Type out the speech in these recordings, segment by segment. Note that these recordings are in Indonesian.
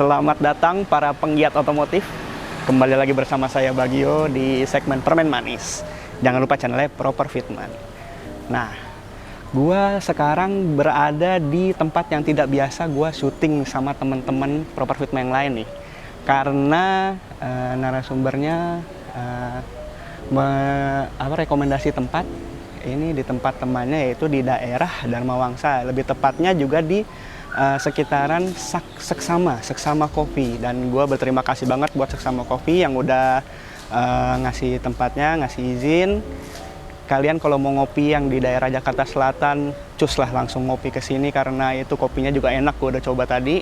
Selamat datang para penggiat otomotif. Kembali lagi bersama saya Bagio di segmen Permen Manis. Jangan lupa channelnya Proper Fitman. Nah, gua sekarang berada di tempat yang tidak biasa gua syuting sama teman-teman Proper Fitman yang lain nih. Karena narasumbernya rekomendasi tempat. Ini di tempat temannya, yaitu di daerah Dharma Wangsa, lebih tepatnya juga di sekitaran Seksama Kopi. Dan gue berterima kasih banget buat Seksama Kopi yang udah ngasih tempatnya, ngasih izin. Kalian kalau mau ngopi yang di daerah Jakarta Selatan, cus lah langsung ngopi ke sini karena itu kopinya juga enak, gue udah coba tadi.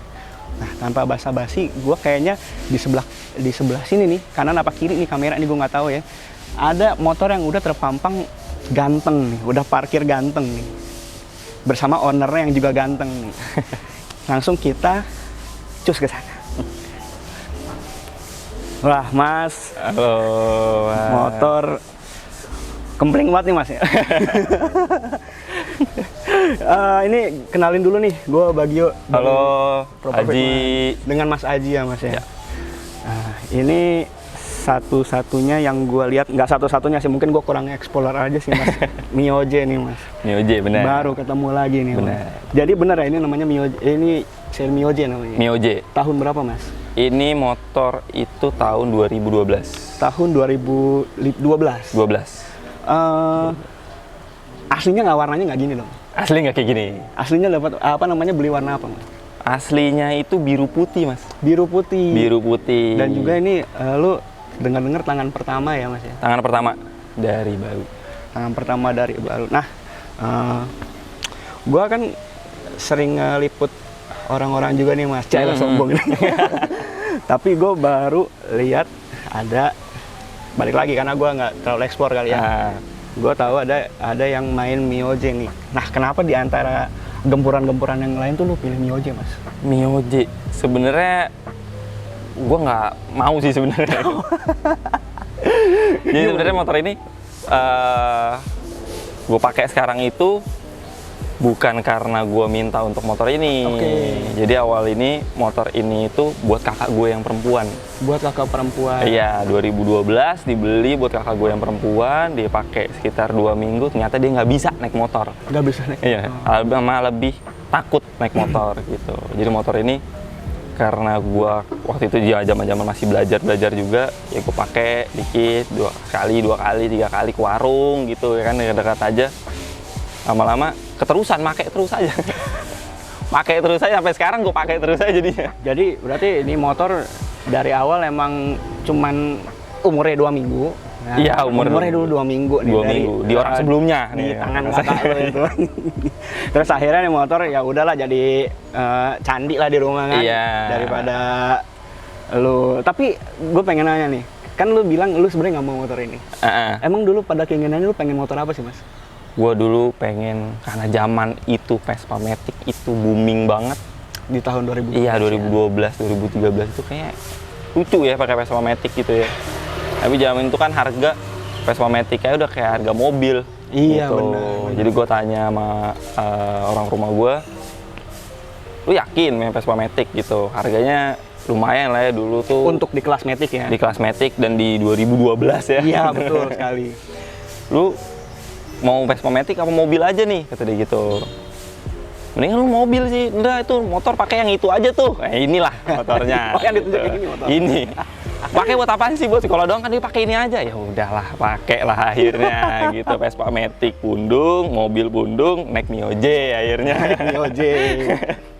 Nah, tanpa basa-basi, gue kayaknya di sebelah sini nih, kanan apa kiri nih kamera ini gue nggak tahu ya. Ada motor yang udah terpampang ganteng nih, udah parkir ganteng nih, bersama ownernya yang juga ganteng nih. Langsung kita cus ke sana. Wah, Mas. Halo. Motor kempling banget nih, Mas ya. Ini kenalin dulu nih, gue Bagio. Halo, Aji. Dengan Mas Aji ya, Mas ya. Nah, ini satu-satunya yang gue lihat, nggak satu-satunya sih, mungkin gue kurang explore aja sih, Mas. Mioje nih, Mas. Mioje, benar. Baru ketemu lagi nih, benar. Mas. Jadi benar ya ini namanya Mioje, ini seri Mioje namanya. Mioje. Tahun berapa, Mas? Ini motor itu tahun 2012. Tahun 2012. 12. Aslinya nggak, warnanya nggak gini dong? Asli nggak kayak gini. Aslinya dapat apa namanya, beli warna apa, Mas? Aslinya itu biru putih, Mas. Biru putih. Biru putih. Dan juga ini lu dengar-dengar tangan pertama ya, Mas ya? Tangan pertama dari baru. Tangan pertama dari baru. Nah, gua kan sering ngeliput orang-orang juga nih, Mas. Cailah sombong. Tapi gue baru lihat ada, balik lagi karena gue nggak terlalu eksplor kali ya. Gue tahu ada yang main Mioje nih. Nah, kenapa di antara gempuran-gempuran yang lain tuh lu pilih Mioje, Mas? Mioje sebenarnya gue nggak mau sih sebenarnya. Jadi sebenarnya motor ini gue pakai sekarang itu bukan karena gue minta untuk motor ini. Jadi awal ini motor ini itu buat kakak gue yang perempuan. Buat kakak perempuan? Iya, 2012 dibeli buat kakak gue yang perempuan. Dia pakai sekitar 2 minggu, ternyata dia nggak bisa naik motor. Nggak bisa naik motor? Iya, malah lebih takut naik motor gitu. Jadi motor ini karena gue waktu itu zaman-zaman masih belajar juga, ya gue pakai dikit, 2 kali, 3 kali ke warung gitu ya kan, dekat-dekat aja. Lama-lama keterusan, pakai terus aja. Pakai terus aja sampai sekarang, gue pakai terus aja jadinya. Jadi berarti ini motor dari awal emang cuman umurnya 2 minggu. Nah, iya, umurnya dulu 2 minggu nih. 2 minggu di orang sebelumnya di nih, tangan kakak lo itu. Terus akhirnya nih motor ya udahlah jadi candi lah di rumah kan. Iya. Daripada lu. Tapi gue pengen nanya nih, kan lu bilang lu sebenarnya nggak mau motor ini. Emang dulu pada keinginannya lu pengen motor apa sih, Mas? Gue dulu pengen, karena zaman itu Vespa Matic itu booming banget di tahun 2012. Iya, 2012, 2013 itu kayak lucu ya pakai Vespa Matic gitu ya. Tapi zaman itu kan harga Vespa Matic kayak udah kayak harga mobil. Iya, gitu. Benar. Jadi gue tanya sama orang rumah gue, lu yakin main Vespa Matic gitu? Harganya lumayan lah ya dulu tuh. Untuk di kelas Matic ya? Di kelas Matic dan di 2012 ya. Iya, betul sekali. Lu mau Vespa Matic apa mobil aja nih, kata dia gitu. Mendingan lu mobil sih, enggak itu motor pakai yang itu aja tuh. Inilah motornya. Oh, yang ditunjuk kayak gini motor. Ini. Pakai buat apaan sih, Bos? Kalau doang kan dia pakai ini aja. Ya udahlah, pakai lah akhirnya gitu. Vespa Matic pundung, mobil pundung, naik Mioje akhirnya. Mioje.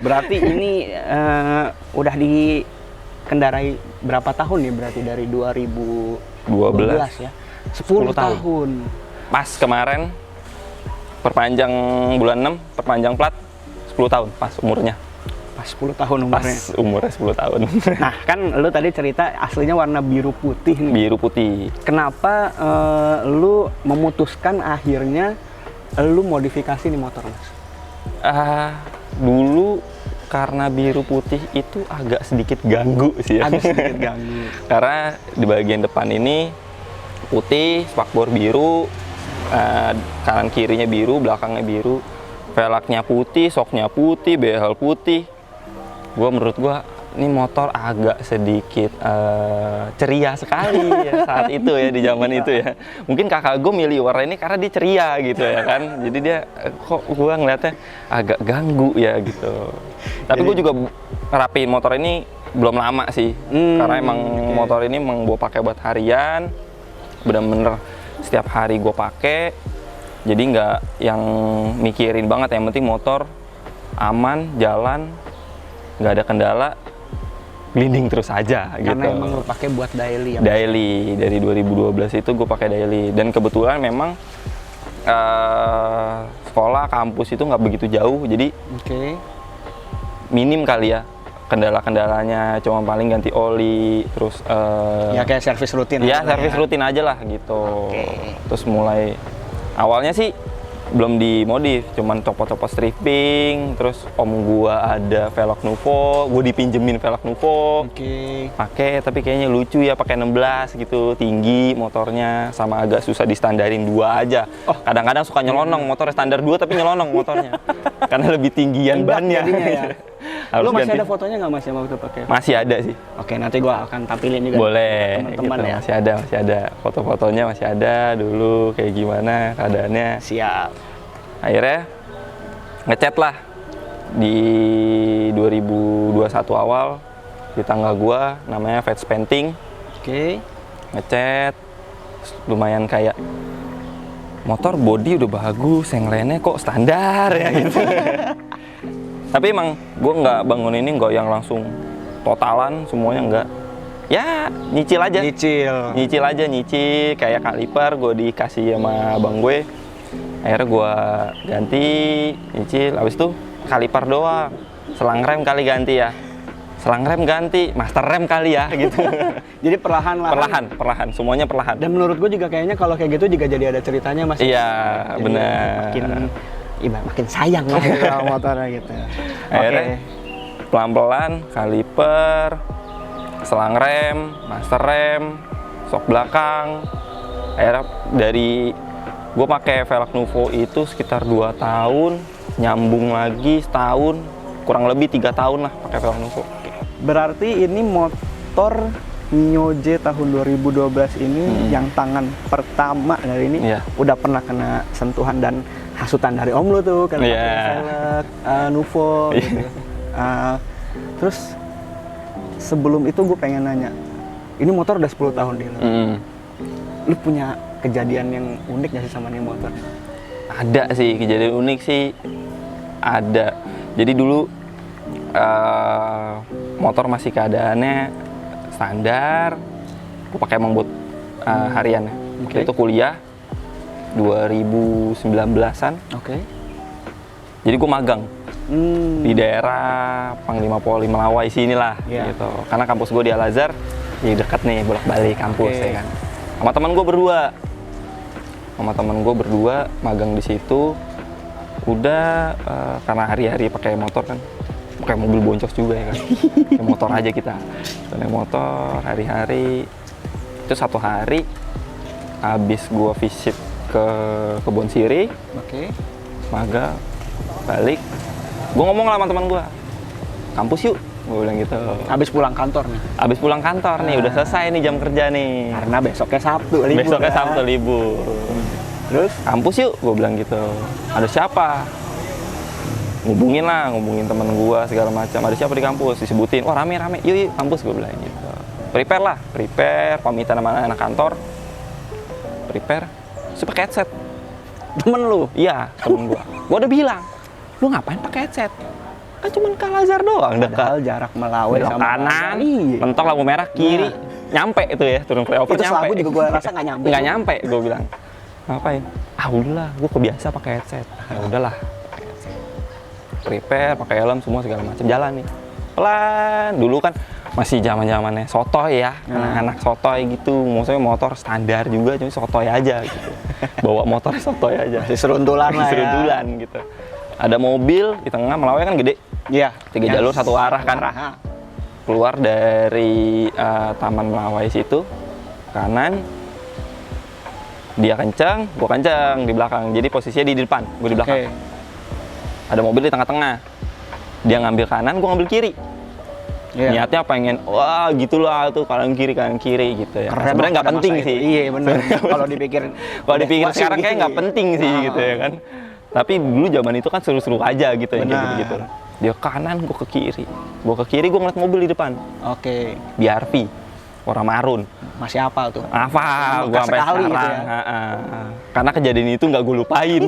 Berarti ini udah dikendarai berapa tahun nih? Berarti dari 2012 ya. 10 tahun. Pas kemarin perpanjang bulan 6, perpanjang plat 10 tahun pas umurnya. Pas 10 tahun umurnya. Pas umurnya 10 tahun. Nah, kan lu tadi cerita aslinya warna biru putih nih. Biru putih. Kenapa lu memutuskan akhirnya lu modifikasi nih motor, Mas? Dulu karena biru putih itu agak sedikit ganggu sih ya. Agak sedikit ganggu. Karena di bagian depan ini putih, spakbor biru, kanan kirinya biru, belakangnya biru, velgnya putih, soknya putih, behel putih. Menurut gua ini motor agak sedikit ceria sekali ya saat itu ya, di zaman itu ya. Mungkin kakak gue milih warna ini karena dia ceria gitu ya kan. Jadi dia kok gue ngeliatnya agak ganggu ya gitu. Tapi gue juga ngerapiin motor ini belum lama sih. Karena emang motor ini emang gue pakai buat harian. Bener-bener setiap hari gue pakai. Jadi nggak yang mikirin banget, yang penting motor aman, jalan, nggak ada kendala, gliding terus aja gitu. Karena emang lo pakai buat daily ya? Daily, dari 2012 itu gue pakai daily. Dan kebetulan memang sekolah, kampus itu nggak begitu jauh, jadi minim kali ya kendala-kendalanya, cuma paling ganti oli, terus ya kayak servis rutin ya, servis rutin aja lah gitu. Terus mulai awalnya sih belum dimodif, cuman copot-copot stripping, terus om gua ada velg Nuvo, gua dipinjemin velg Nuvo, pakai, tapi kayaknya lucu ya pakai 16 gitu, tinggi motornya, sama agak susah distandarin 2 aja. Kadang-kadang suka nyelonong, motornya standar 2 tapi nyelonong motornya, karena lebih tinggian bannya. Ya. Lu masih ada fotonya nggak Mas yang waktu pakai? Masih ada sih. Oke, nanti gua akan tampilin juga. Boleh, teman-teman gitu. ya. Masih ada foto-fotonya, masih ada dulu kayak gimana keadaannya. Siap. Akhirnya ngecat lah di 2021 awal, di tanggal gua namanya Vets Painting. Ngecat lumayan kayak motor body udah bagus, yang lainnya kok standar ya gitu. Tapi emang gue nggak bangun ini nggak yang langsung totalan semuanya, nggak. Ya nyicil aja. Nyicil aja, kayak kaliper gue dikasih sama abang gue. Akhirnya gue ganti, nyicil. Abis itu kaliper doang. Selang rem kali ganti ya. Selang rem ganti, master rem kali ya gitu. Jadi perlahan. Semuanya perlahan. Dan menurut gue juga kayaknya kalau kayak gitu juga jadi ada ceritanya Mas. Iya, benar. Makin sayang lah sama motornya gitu. Akhirnya pelan-pelan kaliper, selang rem, master rem, sok belakang. Akhirnya dari gue pakai velg Nuvo itu sekitar 2 tahun, nyambung lagi setahun, kurang lebih 3 tahun lah pakai velg Nuvo. Berarti ini motor Nyoje tahun 2012 ini yang tangan pertama dari ini udah pernah kena sentuhan dan hasutan dari om lo tuh karena pakai velg Nuvo gitu. Terus sebelum itu gue pengen nanya, ini motor udah 10 tahun deh lo. Lu punya kejadian yang unik gak sih sama nih motor? Ada sih, kejadian unik sih ada. Jadi dulu motor masih keadaannya standar, gue pakai emang buat harian. Itu kuliah 2019-an. Jadi gue magang di daerah Panglima Polim Melawai sinilah gitu. Karena kampus gue di Al-Azhar, jadi dekat nih bolak-balik kampus ya kan. Sama teman gue berdua magang di situ. Udah karena hari-hari pakai motor kan, pakai mobil boncos juga ya kan. Pakai motor aja kita. Pakai motor hari-hari. Itu satu hari habis gue visit ke Kebon Sirih, magang, balik, gue ngomong lah sama teman gue, kampus yuk, gue bilang gitu. Habis pulang kantor nih? Udah selesai nih jam kerja nih. Karena besoknya Sabtu libur. Terus? Kampus yuk, gue bilang gitu. Ada siapa? Ngubungin teman gue segala macam. Ada siapa di kampus? Disebutin, wah rame, yuk kampus, gue bilang gitu. Prepare, pamitan sama anak kantor. Terus pakai headset. Temen lu? Iya, temen gua. Gua udah bilang, lu ngapain pakai headset? Kan cuma ke Al-Azhar doang. Padahal jarak Melawai sama kanan, mentok lampu merah kiri, nyampe itu ya, turun flyover itu nyampe. Itu juga gua rasa nggak nyampe. Nggak nyampe, gua bilang. Ngapain? Udahlah, gua kebiasa pakai headset. Udahlah. Prepare, pakai helm semua segala macam, jalan nih. Pelan. Dulu kan masih zaman-zamannya sotoy ya, anak-anak sotoy gitu. Maksudnya motor standar juga, cuma sotoy aja gitu. Bawa motor sotoy aja. Masih seruntulan lah seruntulan gitu. Ada mobil di tengah, Melawai kan gede. Iya. 3 jalur satu arah kan. Keluar dari Taman Melawai situ, kanan. Dia kencang, gua kencang di belakang. Jadi posisinya di depan, gua di belakang. Ada mobil di tengah-tengah. Dia ngambil kanan, gua ngambil kiri. Niatnya pengen, wah gitulah tuh kanan kiri gitu ya. Sebenarnya nggak penting sih. Iya benar. Kalau dipikir sekarang kayak nggak penting sih gitu ya kan. Tapi dulu zaman itu kan seru-seru aja gitu ya gitu. Dia kanan, gue ke kiri. Gue ke kiri, gue ngeliat mobil di depan. Oke. BRV, warna marun. Masih hafal tuh? Hafal, gue sampai sekarang. Gitu ya? Karena kejadian itu nggak gue lupain.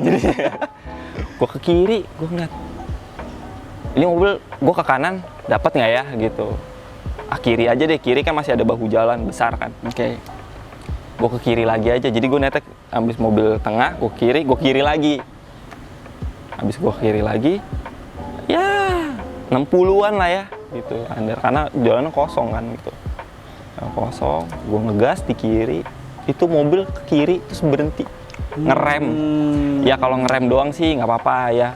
Gue ke kiri, gue ngeliat. Ini mobil, gue ke kanan, dapat nggak ya gitu. Kiri aja deh, kiri kan masih ada bahu jalan besar kan. Oke. Gue ke kiri lagi aja, jadi gue netek habis mobil tengah, gue kiri lagi. Habis gue kiri lagi, ya 60-an lah ya gitu. Karena jalannya kosong kan gitu. Kosong, gue ngegas di kiri, itu mobil ke kiri terus berhenti. Ngerem. Ya kalau ngerem doang sih nggak apa-apa ya.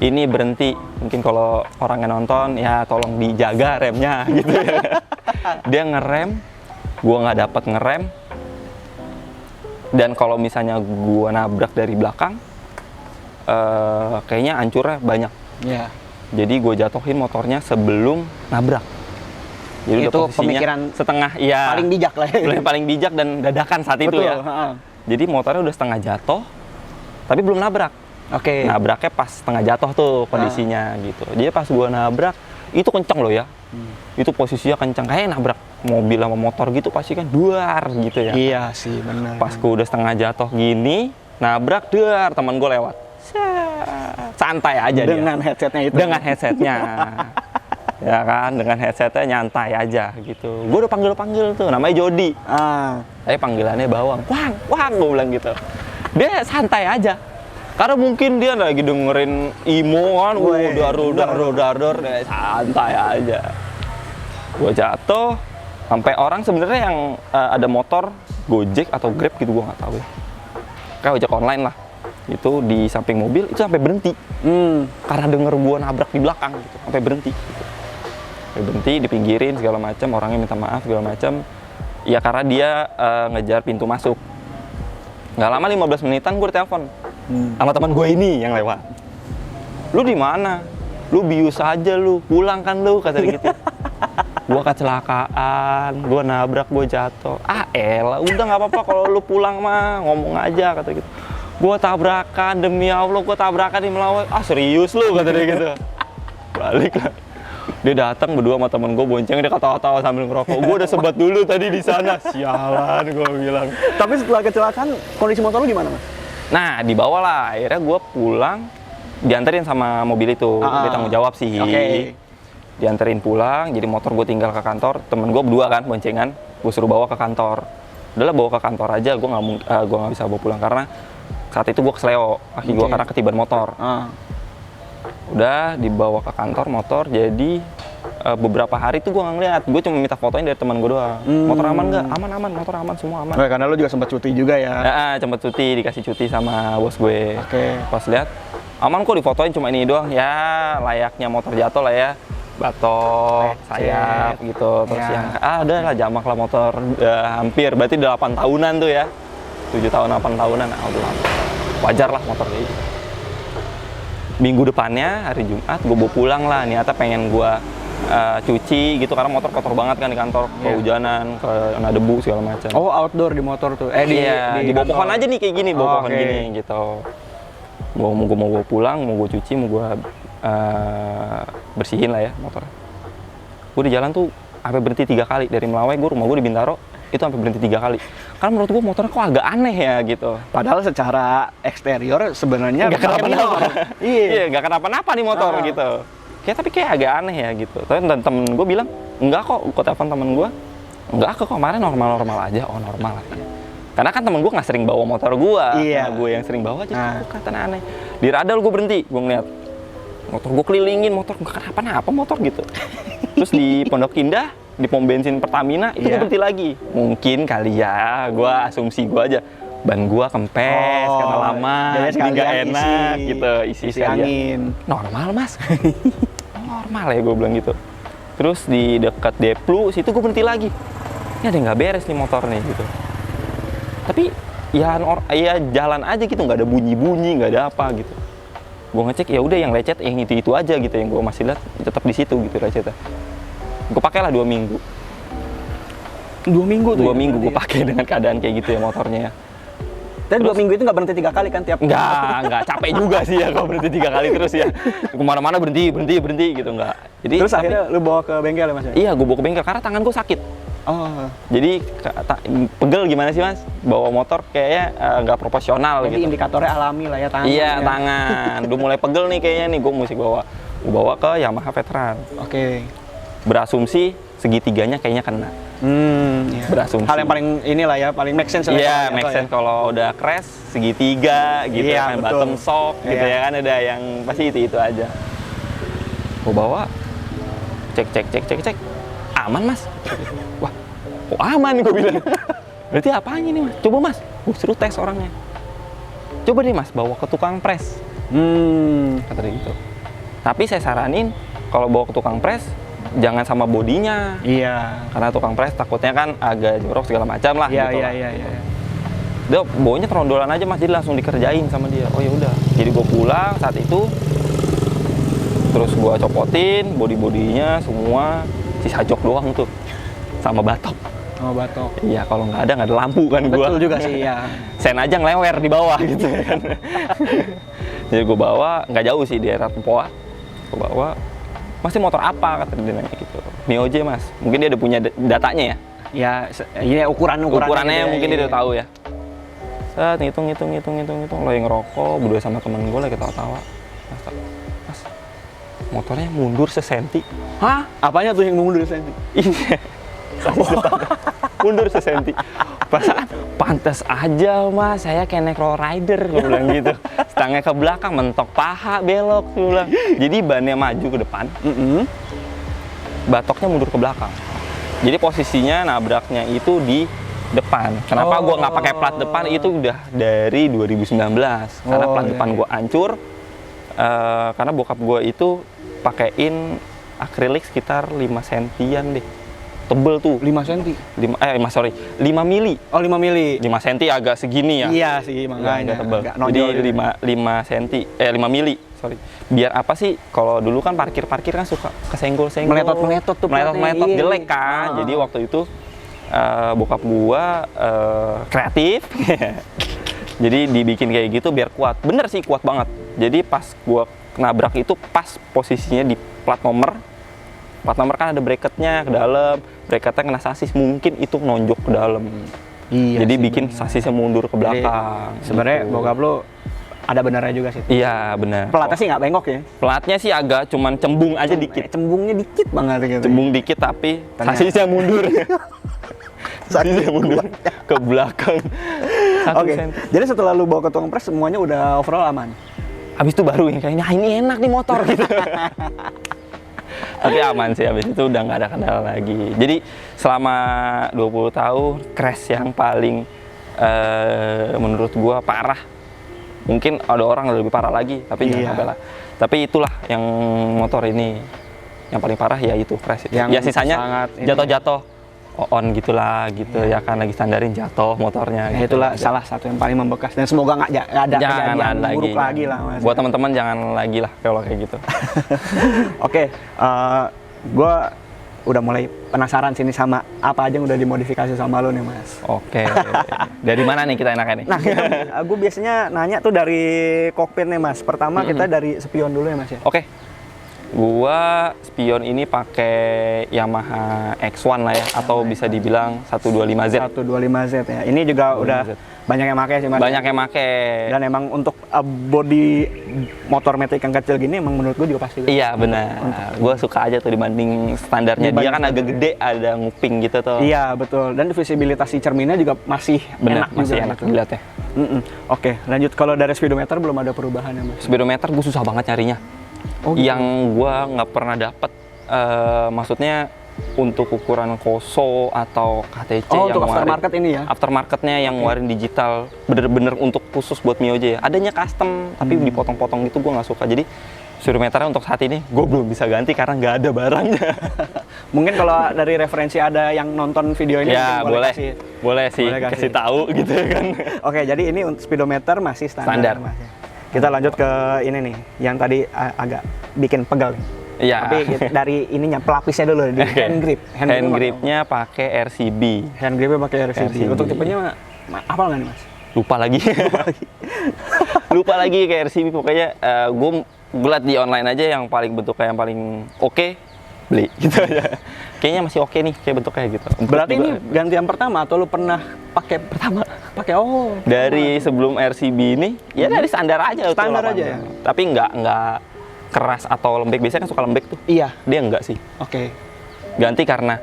Ini berhenti, mungkin kalau orangnya nonton ya tolong dijaga remnya gitu ya. Dia ngerem, gua nggak dapat ngerem, dan kalau misalnya gua nabrak dari belakang, kayaknya hancurnya banyak. Iya. Jadi gua jatuhin motornya sebelum nabrak. Jadi itu pemikiran setengah, ya paling bijak lah ya. Paling bijak dan dadakan saat itu ya. Jadi motornya udah setengah jatuh, tapi belum nabrak. Oke. Nabraknya pas setengah jatuh tuh kondisinya gitu. Jadi pas gua nabrak itu kenceng loh ya. Itu posisinya kenceng kayak nabrak mobil sama motor gitu pasti kan duar gitu ya. Iya sih benar. Pas gua udah setengah jatuh gini, nabrak duar, teman gua lewat. Santai aja dengan dia. Headsetnya itu. Dengan headsetnya. Ya kan, dengan headsetnya nyantai aja gitu. Gua udah panggil tuh, namanya Jody. Tapi panggilannya Bawang. Wang, gua bilang gitu. Dia santai aja. Karena mungkin dia lagi dengerin emo kan, dar, santai aja. Gua jatuh, sampai orang sebenarnya yang ada motor Gojek atau Grab gitu gua nggak tahu ya. Kayak ojek online lah. Itu di samping mobil itu sampai berhenti. Karena denger gua nabrak di belakang gitu, sampai berhenti. Gitu. Sampai berhenti, dipinggirin segala macam, orangnya minta maaf segala macam. Ya karena dia ngejar pintu masuk. Nggak lama 15 menitan gue ditelepon. Sama teman gue ini yang lewat. Lu di mana? Lu bius aja lu, pulang kan lu, kata gitu. Gua kecelakaan, gua nabrak, gua jatuh. Elah, udah nggak apa-apa kalau lu pulang mah, ngomong aja, kata gitu. Gua tabrakan, demi Allah gua tabrakan di Melawai. Serius lu, kata dia gitu. Balik lah. Dia datang berdua sama temen gue bonceng, dia ketawa-tawa sambil ngerokok. Gue udah sebat dulu tadi di sana. Sialan, gue bilang. Tapi setelah kecelakaan, kondisi motor lu gimana, Mas? Nah, dibawa lah. Akhirnya gue pulang, dianterin sama mobil itu. Dia tanggung jawab sih. Dianterin pulang, jadi motor gue tinggal ke kantor. Temen gue berdua kan, boncengan. Gue suruh bawa ke kantor. Udahlah bawa ke kantor aja, gue nggak bisa bawa pulang. Karena saat itu gue kesleo, kaki gue karena ketiban motor. Udah dibawa ke kantor motor, jadi beberapa hari tuh gue nggak ngeliat, gue cuma minta fotoin dari teman gue doang. Motor aman nggak? Aman, motor aman, semua aman. Karena lo juga sempat cuti juga ya? Sempat cuti, dikasih cuti sama bos gue. Pas lihat, aman kok, difotoin cuma ini doang. Ya layaknya motor jatuh lah ya, batok, sayap gitu. Terus yang udah lah jamak lah motor, hampir berarti 8 tahunan tuh ya, 7 tahun 8 tahunan, udah wajar lah motor kayak gitu. Minggu depannya, hari Jumat, gue bawa pulang lah. Niatnya pengen gue cuci gitu, karena motor kotor banget kan di kantor. Kehujanan, kena debu segala macam. Oh, outdoor di motor tuh? Di bawah pohon aja nih, kayak gini, bawah pohon gini gitu. Gue mau bawa pulang, mau gue cuci, mau gue bersihin lah ya motor. Gue di jalan tuh sampai berhenti 3 kali. Dari Melawai, rumah gue di Bintaro, itu sampai berhenti 3 kali. Karena menurut gue motornya kok agak aneh ya gitu. Padahal secara eksterior sebenarnya nggak kenapa-napa. Iya, nggak kenapa-napa nih motor gitu. Tapi kayak agak aneh ya gitu. Tapi temen gue bilang, enggak kok. Gue telepon temen gue, enggak kok, kemarin normal-normal aja. Oh, normal aja. Karena kan temen gue nggak sering bawa motor gue. Gue yang sering bawa aja. Katanya aneh. Di radar gue berhenti, gue ngeliat motor gue kelilingin, motor nggak kenapa-napa motor gitu. Terus di Pondok Indah, di pom bensin Pertamina, itu gue berhenti lagi. Mungkin kali ya, gue asumsi gue aja, ban gue kempes karena lama, jadi nggak enak gitu, isi angin. Normal mas, normal ya gue bilang gitu. Terus di dekat Deplu, situ gue berhenti lagi. Ini ada nggak beres nih motor nih gitu. Tapi ya jalan aja gitu, nggak ada bunyi-bunyi, nggak ada apa gitu. Gue ngecek, ya udah yang lecet yang itu aja gitu, yang gue masih lihat tetap di situ gitu lecetnya. Gue pakailah 2 minggu. 2 minggu tuh? 2 minggu gue pakai dengan keadaan kayak gitu ya motornya. Tapi 2 minggu itu nggak berhenti 3 kali kan tiap? Nggak capek juga sih ya kalau berhenti 3 kali terus ya. Kemana-mana berhenti gitu nggak. Jadi terus akhirnya lu bawa ke bengkel ya Mas? Iya, gue bawa ke bengkel karena tangan gue sakit. Oh. Jadi pegel gimana sih Mas? Bawa motor kayaknya nggak proporsional. Jadi gitu. indikatornya alami lah ya tangan. Iya, tangan. Udah mulai pegel nih kayaknya nih, gue mesti bawa. Gue bawa ke Yamaha Veteran. Oke. Berasumsi segitiganya kayaknya kena. Iya. Berasumsi. Hal yang paling inilah ya, paling make sense lah. Iya, make sense kalau udah crash segitiga gitu Iya, kan, betul. bottom shock gitu Iya. ya kan, ada yang pasti itu aja. Gue bawa, cek. Aman Mas. Wah, kok aman gue bilang. Berarti apanya nih Mas? Coba Mas, gue suruh tes orangnya. Coba deh Mas, bawa ke tukang press. Kata dia gitu. Tapi saya saranin kalau bawa ke tukang press jangan sama bodinya. Iya. Karena tukang press takutnya kan agak jorok segala macam lah. Iya, gitu iya. Dia bawanya terondolan aja Mas, jadi langsung dikerjain sama dia. Oh ya udah. Jadi gue pulang saat itu, terus gue copotin bodinya semua, sisa jok doang tuh sama batok. Oh, batok. Iya, kalau nggak ada lampu kan gue. Betul juga sih ya. Sen aja ngelewer di bawah gitu kan. Jadi gue bawa, nggak jauh sih di daerah Tempoa. Gue bawa, Mas ini motor apa? Kata dia nanya gitu. Mio J Mas, mungkin dia udah punya datanya ya. Ya, ini ukurannya Mungkin dia udah tahu ya. Set, ngitung, lo yang ngerokok, berdua sama temen gue lagi ketawa-tawa. Mas, motornya mundur sesenti. Hah? Apanya tuh yang mundur senti? Iya. Mundur sesenti. Perasaan pantas aja Mas, saya kayak naik roll rider, gue bilang gitu. Stangnya ke belakang, mentok paha, belok, gue bilang. Jadi bannya maju ke depan, batoknya mundur ke belakang. Jadi posisinya nabraknya itu di depan. Kenapa gue nggak pakai plat depan? Itu udah dari 2019. Karena plat depan gue hancur. Karena bokap gue itu pakein akrilik sekitar 5 sentian deh. Tebel tuh. 5 cm? 5 mili. Oh, 5 mili. 5 cm agak segini ya. Iya sih, makanya. Agak tebel. Jadi 5 cm, 5 mili. Sorry. Biar apa sih, kalau dulu kan parkir kan suka kesenggol-senggol. Meletot tuh. Meletot, jelek kan. Jadi waktu itu bokap gua kreatif. Jadi dibikin kayak gitu biar kuat. Bener sih, kuat banget. Jadi pas gua nabrak itu pas posisinya di plat nomor. Plat nomor kan ada bracketnya ke dalam, bracketnya kena sasis, mungkin itu nonjok ke dalam. Iya. Jadi bikin sasisnya mundur ke belakang. Sebenarnya gitu. bokap lo ada benarnya juga sih. Iya, benar. Pelatnya sih nggak bengkok ya? Pelatnya sih agak cuman cembung aja dikit. Cembungnya dikit banget gitu. Cembung dikit tapi sasisnya mundur. Sasisnya mundur ke belakang. Oke. Jadi setelah lu bawa ke tukang press semuanya udah overall aman. Habis itu baru yang kayaknya ini enak nih motor gitu. Tapi aman sih, habis itu udah nggak ada kendala lagi. Jadi selama 20 tahun crash yang paling menurut gua parah. Mungkin ada orang yang lebih parah lagi, tapi jangan sampai lah. Tapi itulah yang motor ini yang paling parah, ya itu crash itu. Ya sisanya jatuh-jatuh on gitulah gitu ya kan, lagi standarin jatuh motornya. Nah, gitu. itulah salah satu yang paling membekas, dan semoga nggak ada kejadian buruk lagi lah Mas. Buat teman-teman jangan lagi lah kalau kayak gitu. Oke, gue udah mulai penasaran sini sama apa aja yang udah dimodifikasi sama lo nih Mas. Oke. Dari mana nih kita enaknya nih? Nah, gue biasanya nanya tuh dari kokpit nih Mas. Pertama kita dari spion dulu ya Mas ya. Oke. Gua spion ini pakai Yamaha X1 lah ya, atau bisa dibilang 125Z. 125Z ya. Ini juga udah banyak yang pakai sih Mas. Banyak yang pakai. Dan emang untuk body motor metik yang kecil gini emang menurut gue juga pasti. Iya benar. Gue suka aja tuh dibanding standarnya. Dia kan agak gede, ada nguping gitu tuh. Iya betul. Dan visibilitas si cerminnya juga masih enak, masih juga enak gitu. dilihatnya. Oke, lanjut. Kalau dari speedometer belum ada perubahan ya Mas? Speedometer gue susah banget nyarinya. Oh, gitu. Yang gue nggak pernah dapet, maksudnya untuk ukuran Koso atau KTC yang untuk aftermarket ini ya? Aftermarketnya yang ngeluarin digital, bener-bener untuk khusus buat Mio J ya. Adanya custom, tapi dipotong-potong gitu gue nggak suka. Jadi speedometernya untuk saat ini gue belum bisa ganti karena nggak ada barangnya. Mungkin kalau dari referensi ada yang nonton video ini, ya boleh sih kasih tahu gitu kan. Oke, jadi ini untuk speedometer masih standar. Mas. Kita lanjut ke ini nih, yang tadi agak bikin pegal nih. Iya. Tapi dari ininya pelapisnya dulu di hand grip. Hand gripnya pakai RCB. Hand gripnya pakai RCB. Untuk tipenya apa nggak nih Mas? Lupa lagi. Lupa lagi kayak RCB. Pokoknya gue liat di online aja yang paling bentuknya yang paling oke, beli gitu aja. Kayaknya masih oke nih kayak bentuknya gitu. Berarti ini gantian pertama atau lu pernah pakai pertama? Pakai dari sebelum RCB ini ya dari standar aja. Standar aja ya. Tapi nggak keras atau lembek. Biasanya kan suka lembek tuh. Iya. Dia enggak sih. Oke. Ganti karena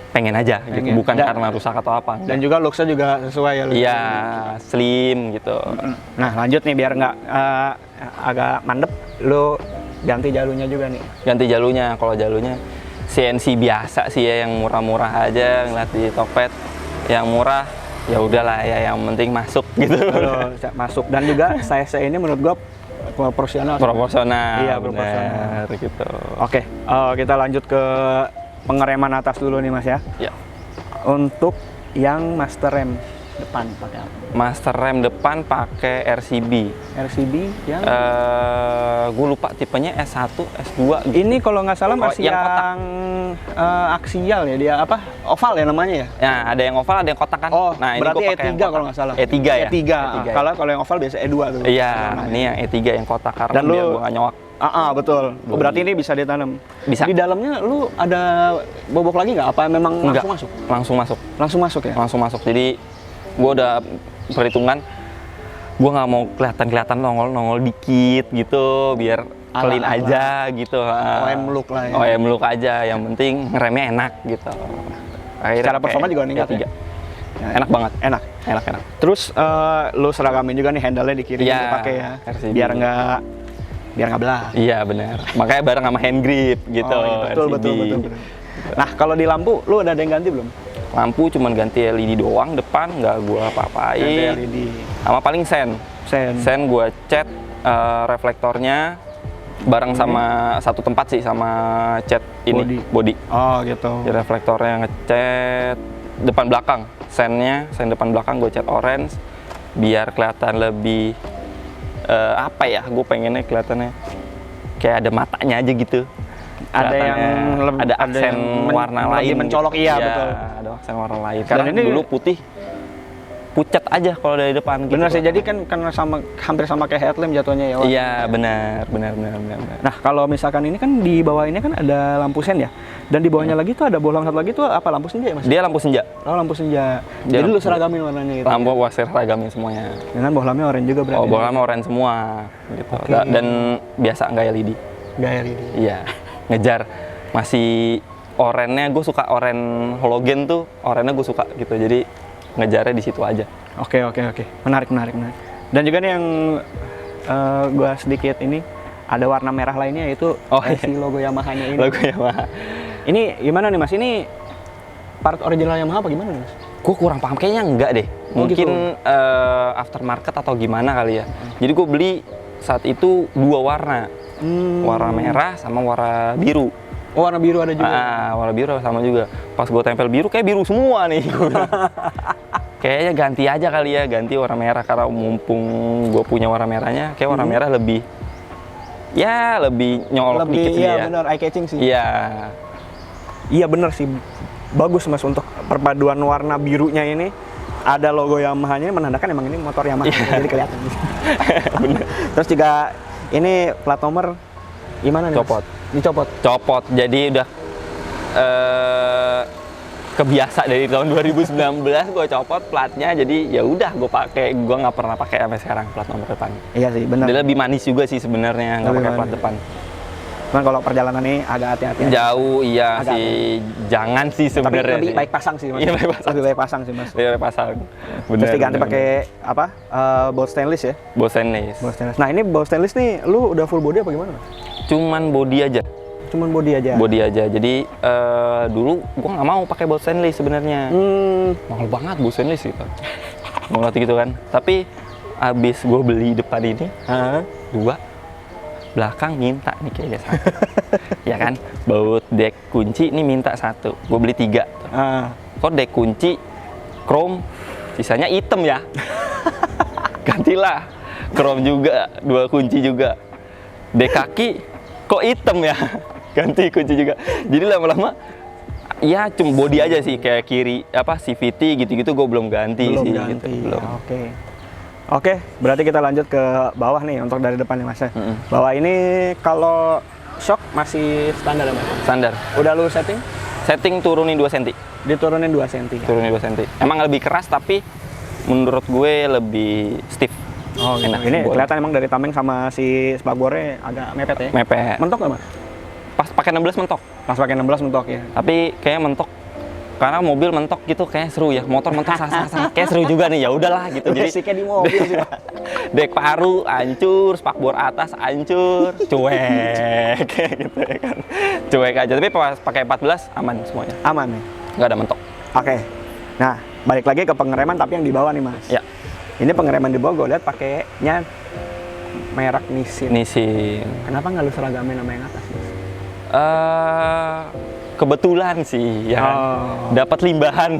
pengen aja gitu, bukan karena rusak atau apa. Dan juga looks-nya juga sesuai ya. Iya, slim gitu. Nah lanjut nih biar nggak agak mandep, lu ganti jalunya juga nih. Ganti jalunya, kalau jalunya CNC biasa sih ya, yang murah-murah aja, ngeliat di Tokped yang murah ya udahlah ya, yang penting masuk gitu. Masuk, dan juga size ini menurut gua proporsional. Iya, proporsional gitu. Oke, kita lanjut ke pengereman atas dulu nih Mas ya. Ya. Untuk yang master rem depan pakai apa? Master rem depan pakai RCB. RCB yang gue lupa tipenya S1, S2 gitu. Ini kalau nggak salah masih yang aksial ya, dia apa? Oval ya namanya ya? Ya, ada yang oval, ada yang kotak kan. Oh, nah, berarti ini E3 kalau nggak salah. E3 ya? E3. Kalau yang oval biasa E2 tuh. Iya, ini yang E3 yang kotak karena biar gue nggak nyowak. Betul. Berarti ini bisa ditanam. Bisa. Di dalamnya lu ada bobok lagi nggak? Apa memang Enggak. langsung masuk? Langsung masuk. Langsung masuk ya? Langsung masuk. Jadi gue udah perhitungan, gue nggak mau kelihatan nongol dikit gitu, biar clean aja gitu. OEM look lah ya. OEM look aja, yang penting ngeremnya enak gitu. Akhirnya secara performa juga meningkat ya? Enak banget. Enak. Terus lu seragamin juga nih handle-nya di kiri dipakai ya. RCB. Biar nggak belah. Iya benar. Makanya bareng sama hand grip gitu. Betul. Nah kalau di lampu, lu udah ada yang ganti belum? Lampu cuman ganti LED doang depan, nggak gua apa-apain. Ganti LED. Sama paling sen gua cat reflektornya bareng sama satu tempat sih, sama cat ini body. Oh gitu. Jadi reflektornya ngecat depan belakang. Sen depan belakang gua cat orange biar kelihatan lebih apa ya? Gue pengennya kelihatannya kayak ada matanya aja gitu. Ada yang ada aksen warna lain, mencolok gitu. Iya betul. Ada aksen warna lain. Karena ini dulu putih, pucat aja kalau dari depan. Bener gitu. sih, jadi kan karena hampir sama kayak headlamp jatuhnya ya. Iya benar. Nah kalau misalkan ini kan di bawah ini kan ada lampu sen ya, dan di bawahnya lagi tuh ada bohlam satu lagi tuh apa, lampu senja ya Mas? Dia lampu senja. Oh lampu senja. Jadi lu seragamin warnanya gitu. Lampu seragamin semuanya. Dengan bohlamnya oranye juga berarti. Oh bohlamnya oranye semua gitu. Okay. Dan biasa nggak LED. Nggak LED. Iya. Ngejar masih orange-nya, gue suka orange halogen tuh, orange-nya gue suka gitu, jadi ngejarnya di situ aja. Oke. Menarik. Dan juga nih yang gue sedikit ini ada warna merah lainnya, yaitu si logo Yamaha-nya ini. Logo Yamaha. Ini gimana nih Mas? Ini part original Yamaha apa gimana nih Mas? Gue kurang paham, kayaknya enggak deh. Mungkin aftermarket atau gimana kali ya. Jadi gue beli saat itu 2 warna. Warna merah sama warna biru. Oh warna biru ada juga? Warna biru sama juga. Pas gue tempel biru, kayak biru semua nih. Kayaknya ganti aja kali ya, ganti warna merah. Karena mumpung gue punya warna merahnya, kayak warna merah lebih nyolok dikit sih ya. Iya bener, eye catching sih. Iya. Iya bener sih, bagus Mas untuk perpaduan warna birunya ini. Ada logo Yamaha-nya menandakan emang ini motor Yamaha, jadi kelihatan. Bener. Terus juga ini plat nomor gimana nih? Dicopot. Jadi udah kebiasa dari tahun 2019 gue copot platnya, jadi ya udah gue pakai. Gue nggak pernah pakai sampai sekarang plat nomor depan. Iya sih benar. Dia lebih manis juga sih sebenarnya nggak pakai plat depan. Cuman kalau perjalanan ini agak hati-hati. Jauh iya agak sih, jangan sih sebenarnya. Tapi lebih baik pasang sih Mas. Iya lebih baik pasang sih Mas. Lebih baik pasang. Bener. Terus diganti pakai apa? Baut stainless ya? Baut stainless. Nah ini baut stainless nih, lu udah full body apa gimana Mas? Cuman body aja. Body aja. Jadi dulu gua nggak mau pakai baut stainless sebenarnya. Mahal banget baut stainless gitu. Mau gitu kan. Tapi abis gua beli depan ini, 2 belakang minta nih kayaknya 1. Ya kan, baut dek kunci nih minta 1, gue beli 3. Kok dek kunci chrome, sisanya hitam ya? Gantilah chrome juga, 2 kunci juga. Dek kaki kok hitam ya. Ganti kunci juga. Jadi lama-lama ya cuma body aja sih, kayak kiri CVT gitu-gitu gue belum ganti belum sih ganti. gitu. Belum. Oke, berarti kita lanjut ke bawah nih untuk dari depan nih Mas. Bawah ini kalau shock masih standar ya Mas? Standar. Udah lu setting? Setting turunin 2 cm. Diturunin 2 cm. Turunin 2 cm. Emang lebih keras tapi menurut gue lebih stiff. Oh, gitu. Enak. Ini kelihatan emang dari tameng sama si spakbornya agak mepet ya? Mepet. Mentok nggak Mas? Pas pakai 16 mentok. Pas pakai 16 mentok ya. Tapi kayaknya mentok karena mobil mentok gitu kayak seru ya. Motor mentok sah-sah kayak seru juga nih. Ya udahlah gitu. Jadi Basicnya di mobil juga. dek paru hancur, spakbor atas hancur, cuek gitu ya kan. Cuek aja. Tapi pas pakai 14 aman semuanya. Aman nih. Nggak ada mentok. Oke. Nah, balik lagi ke pengereman tapi yang di bawah nih Mas. Ya. Ini pengereman di bawah gue lihat pakainya merek Nissin. Nissin. Kenapa nggak lu seragamin sama yang atas Mas? Kebetulan sih ya kan. Dapat limbahan.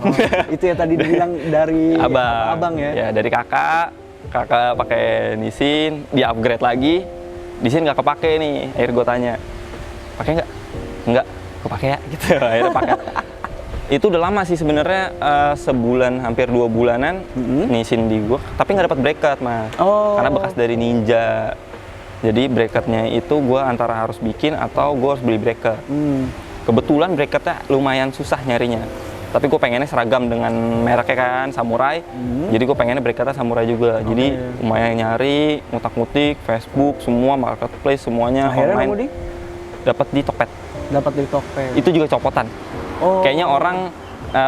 Itu ya tadi dibilang dari abang ya. Ya dari kakak pakai Nissin, di upgrade lagi. Nissin nggak kepake nih. Akhirnya gue tanya, pakai nggak kepake ya gitu. Akhirnya pakai. Itu udah lama sih sebenarnya, sebulan hampir 2 bulanan Nissin di gue, tapi nggak dapat bracket Mas. Karena bekas dari Ninja. Jadi bracketnya itu gue antara harus bikin atau gue harus beli bracket. Kebetulan bracketnya lumayan susah nyarinya. Tapi gue pengennya seragam dengan mereknya kan, Samurai. Jadi gue pengennya bracketnya Samurai juga. Jadi lumayan nyari, ngutak-ngutik, Facebook, semua marketplace semuanya online. Dapat di Tokped. Dapat di Tokped. Itu juga copotan. Kayaknya orang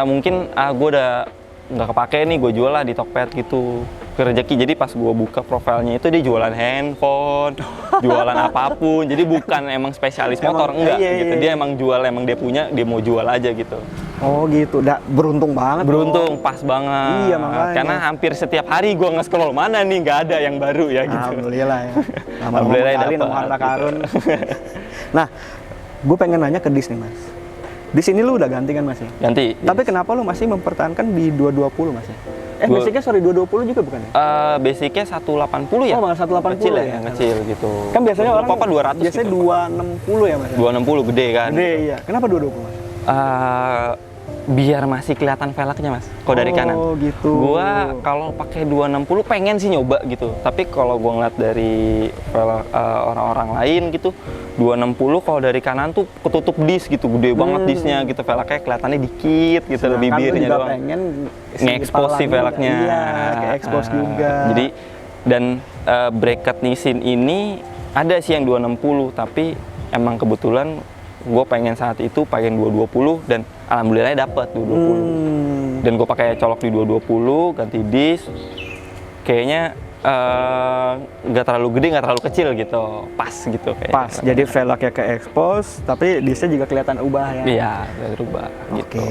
mungkin gue udah nggak kepake nih, gue jual lah di Tokped gitu. Rezeki. Jadi pas gue buka profilnya itu dia jualan handphone, jualan apapun. Jadi bukan emang spesialis motor, enggak gitu. Dia emang jual, emang dia punya, dia mau jual aja gitu. Oh gitu, beruntung banget. Beruntung, pas banget. Iya makanya. Karena hampir setiap hari gue nge-scroll mana nih nggak ada yang baru ya gitu. Alhamdulillah ya. Alhamdulillah dapat nomor harta karun. Nah, gue pengen nanya ke Dis nih Mas. Di sini lu udah ganti kan Mas ya? Ganti. Tapi kenapa lu masih mempertahankan di 220 Mas ya? Basicnya 220 juga bukan ya? Basicnya 180 ya? Oh malah 180 kecil ya? Kecil gitu. Kan biasanya orang 200 biasanya gitu. 260 ya Mas ya? 260 gede kan? Gede iya. Kenapa 220 Mas? Biar masih kelihatan velgnya Mas, kalau dari kanan. Oh gitu. Gua kalau pakai 260 pengen sih nyoba gitu. Tapi kalau gua ngeliat dari velg orang-orang lain gitu, 260 kalau dari kanan tuh ketutup disk gitu, gede banget disknya gitu, velgnya kelihatannya dikit gitu, lebih bibirnya doang. Pengen nge-expose si velgnya. Iya, nge-expose juga. Jadi dan bracket Nissin ini ada sih yang 260, tapi emang kebetulan gue pengen saat itu pengen 220 dan alhamdulillah dapet 220. Dan gue pakai colok di 220, ganti disk. Kayaknya nggak terlalu gede, nggak terlalu kecil gitu, pas gitu kayak. Pas, jadi velgnya ke expose, tapi disknya juga kelihatan ubah ya. Iya, udah berubah. Oke. Gitu.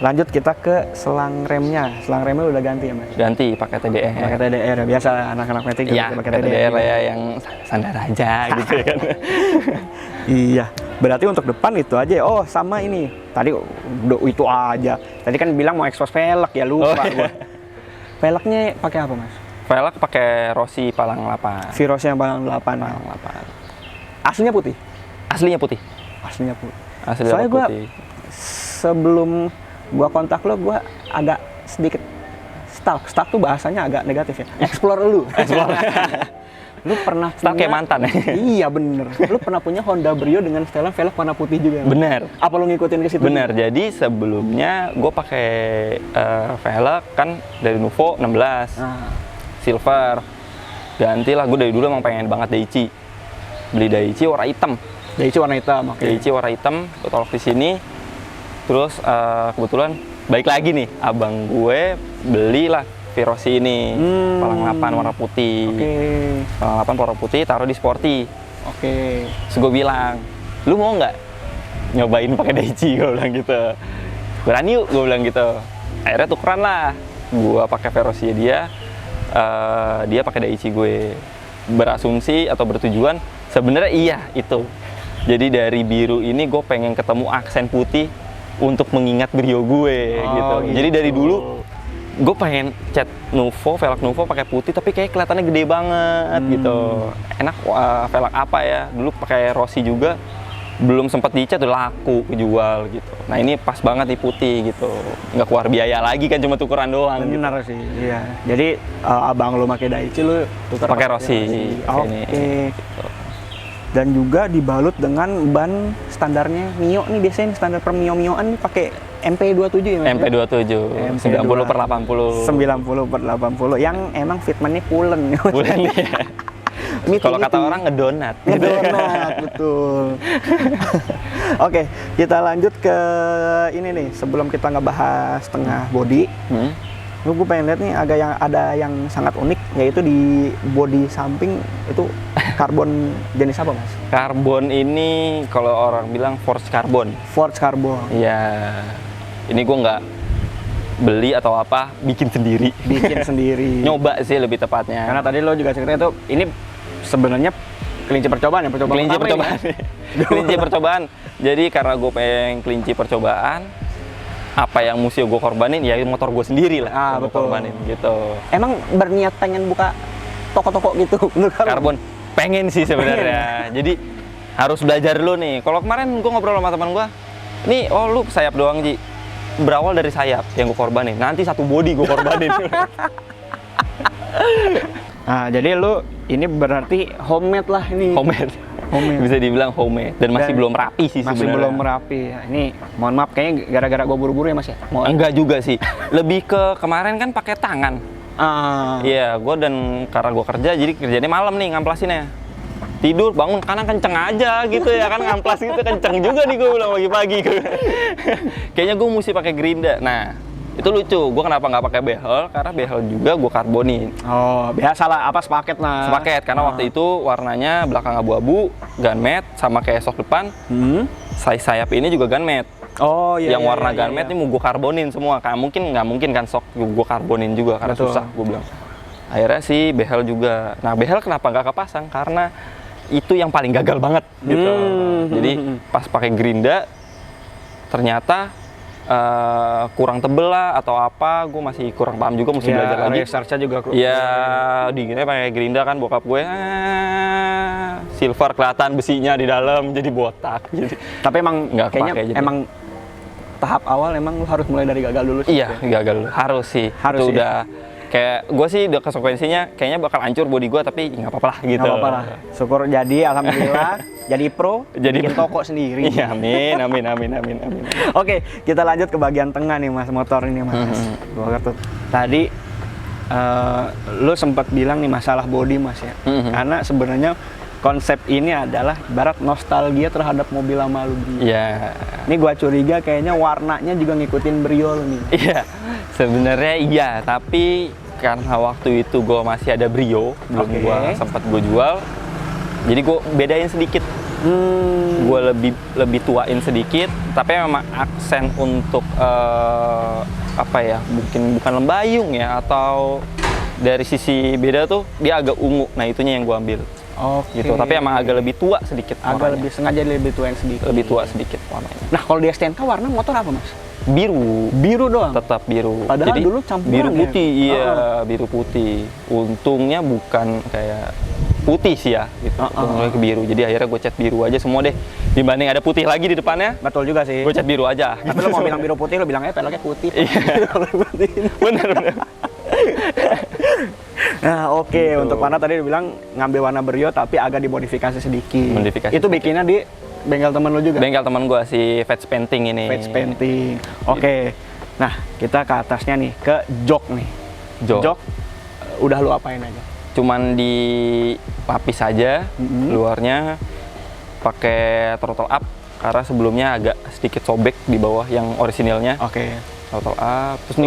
Lanjut kita ke selang remnya. Selang remnya udah ganti ya Mas? Ganti pakai TDR. Pakai TDR ya, biasa anak-anak metik juga Iya, pakai TDR lah ya, yang standar aja gitu kan. Iya. Berarti untuk depan itu aja ya. Oh sama ini. Tadi itu aja. Tadi kan bilang mau expose velg ya, lupa gua. Velgnya pakai apa Mas? Velg pakai Rossi Palang 8. Viros yang Palang 8. Palang 8. Aslinya putih? Aslinya putih. Aslinya putih. Aslinya Soalnya gua putih. sebelum gua kontak lo, gua agak sedikit stalk. Stalk tuh bahasanya agak negatif ya. Explore lu. Explore. Lu pernah Stalk kayak mantan ya? Iya bener. Lu pernah punya Honda Brio dengan setelan velg warna putih juga? Bener. Apa lu ngikutin ke situ? Bener. Jadi sebelumnya gue pakai velg kan dari Nuvo 16. Silver. Gantilah, gue dari dulu emang pengen banget Daichi. Beli Daichi warna hitam. Daichi warna hitam, oke. Daichi warna hitam, gue tolak di sini. Terus kebetulan baik lagi nih, abang gue belilah Virosi ini, Palang 8 warna putih. Palang 8 warna putih, taruh di Sporty. Terus gue bilang, lu mau nggak nyobain pakai Daichi? Gue bilang gitu. Berani yuk, gue bilang gitu. Akhirnya tukeran lah. Gue pakai Virosi dia pakai Daichi gue. Berasumsi atau bertujuan, sebenarnya iya itu. Jadi dari biru ini gue pengen ketemu aksen putih untuk mengingat Brio gue gitu. Jadi dari dulu gue pengen cat Nuvo, velg Nuvo pakai putih tapi kayak kelihatannya gede banget gitu. Enak velg apa ya? Dulu pakai Rossi juga belum sempat dicat udah laku kejual gitu. Nah ini pas banget di putih gitu, nggak keluar biaya lagi kan, cuma tukeran doang. Benar sih, iya. Jadi abang lu pakai Daichi, lu tukar pakai Rossi. Oke. Gitu. Dan juga dibalut dengan ban standarnya Mio nih, biasanya standar per Mio-Mioan nih pakai MP27 ya Mas? MP27, 90/80. 90/80 yang emang fitmentnya pulen. Pulen ya. Kalau kata orang ngedonat. Ngedonat, betul. Oke, kita lanjut ke ini nih. Sebelum kita ngebahas tengah body, gue pengen lihat nih ada yang sangat unik, yaitu di body samping itu karbon jenis apa Mas? Karbon ini kalau orang bilang forged carbon. Forged carbon. Iya. Ini gue nggak beli atau apa, bikin sendiri. Bikin sendiri. Nyoba sih lebih tepatnya. Karena tadi lo juga cerita itu ini sebenarnya kelinci percobaan ya, kelinci percobaan. Kelinci percobaan. Jadi karena gue pengen kelinci percobaan, apa yang mesti gue korbanin ya motor gue sendiri lah. Betul. Korbanin gitu. Emang berniat pengen buka toko-toko gitu untuk karbon? Pengen sih sebenarnya. Jadi harus belajar dulu nih. Kalau kemarin gue ngobrol sama teman gue, nih lu sayap doang Ji. Berawal dari sayap yang gue korbanin. Nanti satu body gue korbanin. Nah, jadi lu ini berarti homemade lah ini. Homemade. Bisa dibilang homemade dan masih belum rapi sih sebenarnya. Masih belum rapi. Ini mohon maaf kayaknya gara-gara gue buru-buru ya Mas ya. Enggak juga sih. Lebih ke kemarin kan pakai tangan. Iya, gue dan karena gue kerja jadi kerjanya malam nih ngamplasinnya. Tidur bangun kanan kenceng aja gitu ya kan, ngamplas gitu kenceng juga nih gue bilang pagi-pagi. Kayaknya gue mesti pakai gerinda. Nah, itu lucu. Gue kenapa nggak pakai behel? Karena behel juga gue karbonin. Oh, biasa lah, apa sepaket lah. Sepaket karena waktu itu warnanya belakang abu-abu, gunmetal sama kayak sok depan. Sayap ini juga gunmetal. Oh iya. Yang warna gunmetal ini mau gue karbonin semua. Nggak mungkin kan sok gue karbonin juga karena susah gue bilang. Akhirnya sih behel juga. Nah behel kenapa nggak kepasang? Karena itu yang paling gagal banget gitu. Jadi pas pakai gerinda ternyata kurang tebel lah atau apa, gue masih kurang paham juga, mesti belajar lagi. Research-nya juga ya dinginnya pakai gerinda kan, bokap gue silver kelihatan besinya di dalam jadi botak. Jadi, tapi emang nggak kayaknya kepake, emang tahap awal emang lu harus mulai dari gagal dulu sih. Iya, gagal dulu. Harus sih. Harus itu ya? Udah kayak gue sih udah konsekuensinya kayaknya bakal hancur body gue, tapi nggak apa-apa lah gitu. Nggak apa-apa lah. Syukur jadi alhamdulillah jadi pro, bikin toko sendiri. Iya, amin. Oke, kita lanjut ke bagian tengah nih Mas, motor ini Mas. Gua tuh tadi lu sempat bilang nih masalah body Mas ya. Karena sebenarnya konsep ini adalah ibarat nostalgia terhadap mobil lama lu. Iya. Ini gua curiga kayaknya warnanya juga ngikutin Brio lu nih. Iya. Sebenarnya iya, tapi karena waktu itu gue masih ada Brio, belum gue sempat gue jual, jadi gue bedain sedikit. Gue lebih tuain sedikit, tapi memang aksen untuk apa ya, bukan lembayung ya, atau dari sisi beda tuh dia agak ungu. Nah itunya yang gue ambil. Gitu. Tapi emang agak lebih tua sedikit. Agak lebih sengaja lebih tua yang sedikit. Lebih tua sedikit warnanya. Nah kalau di STNK warna motor apa Mas? Biru doang. Tetap biru. Padahal jadi dulu campuran biru putih, ya? Iya, biru putih. Untungnya bukan kayak putih sih ya, gitu. Untungnya ke biru. Jadi akhirnya gue cat biru aja semua deh. Dibanding ada putih lagi di depannya. Betul juga sih. Gue cat biru aja. Tapi lo mau bilang biru putih, lo bilangnya peleknya putih. Bener. Nah oke, untuk warna tadi bilang ngambil warna Brio tapi agak dimodifikasi sedikit. Itu bikinnya di bengkel temen lo juga? Bengkel temen gue, si Vets Painting ini. Vets Painting. Oke. Nah, kita ke atasnya nih, ke jok nih. Jok udah lu apain aja? Cuman dilapis aja, luarnya pakai throttle up karena sebelumnya agak sedikit sobek di bawah yang orisinilnya. Throttle up. Terus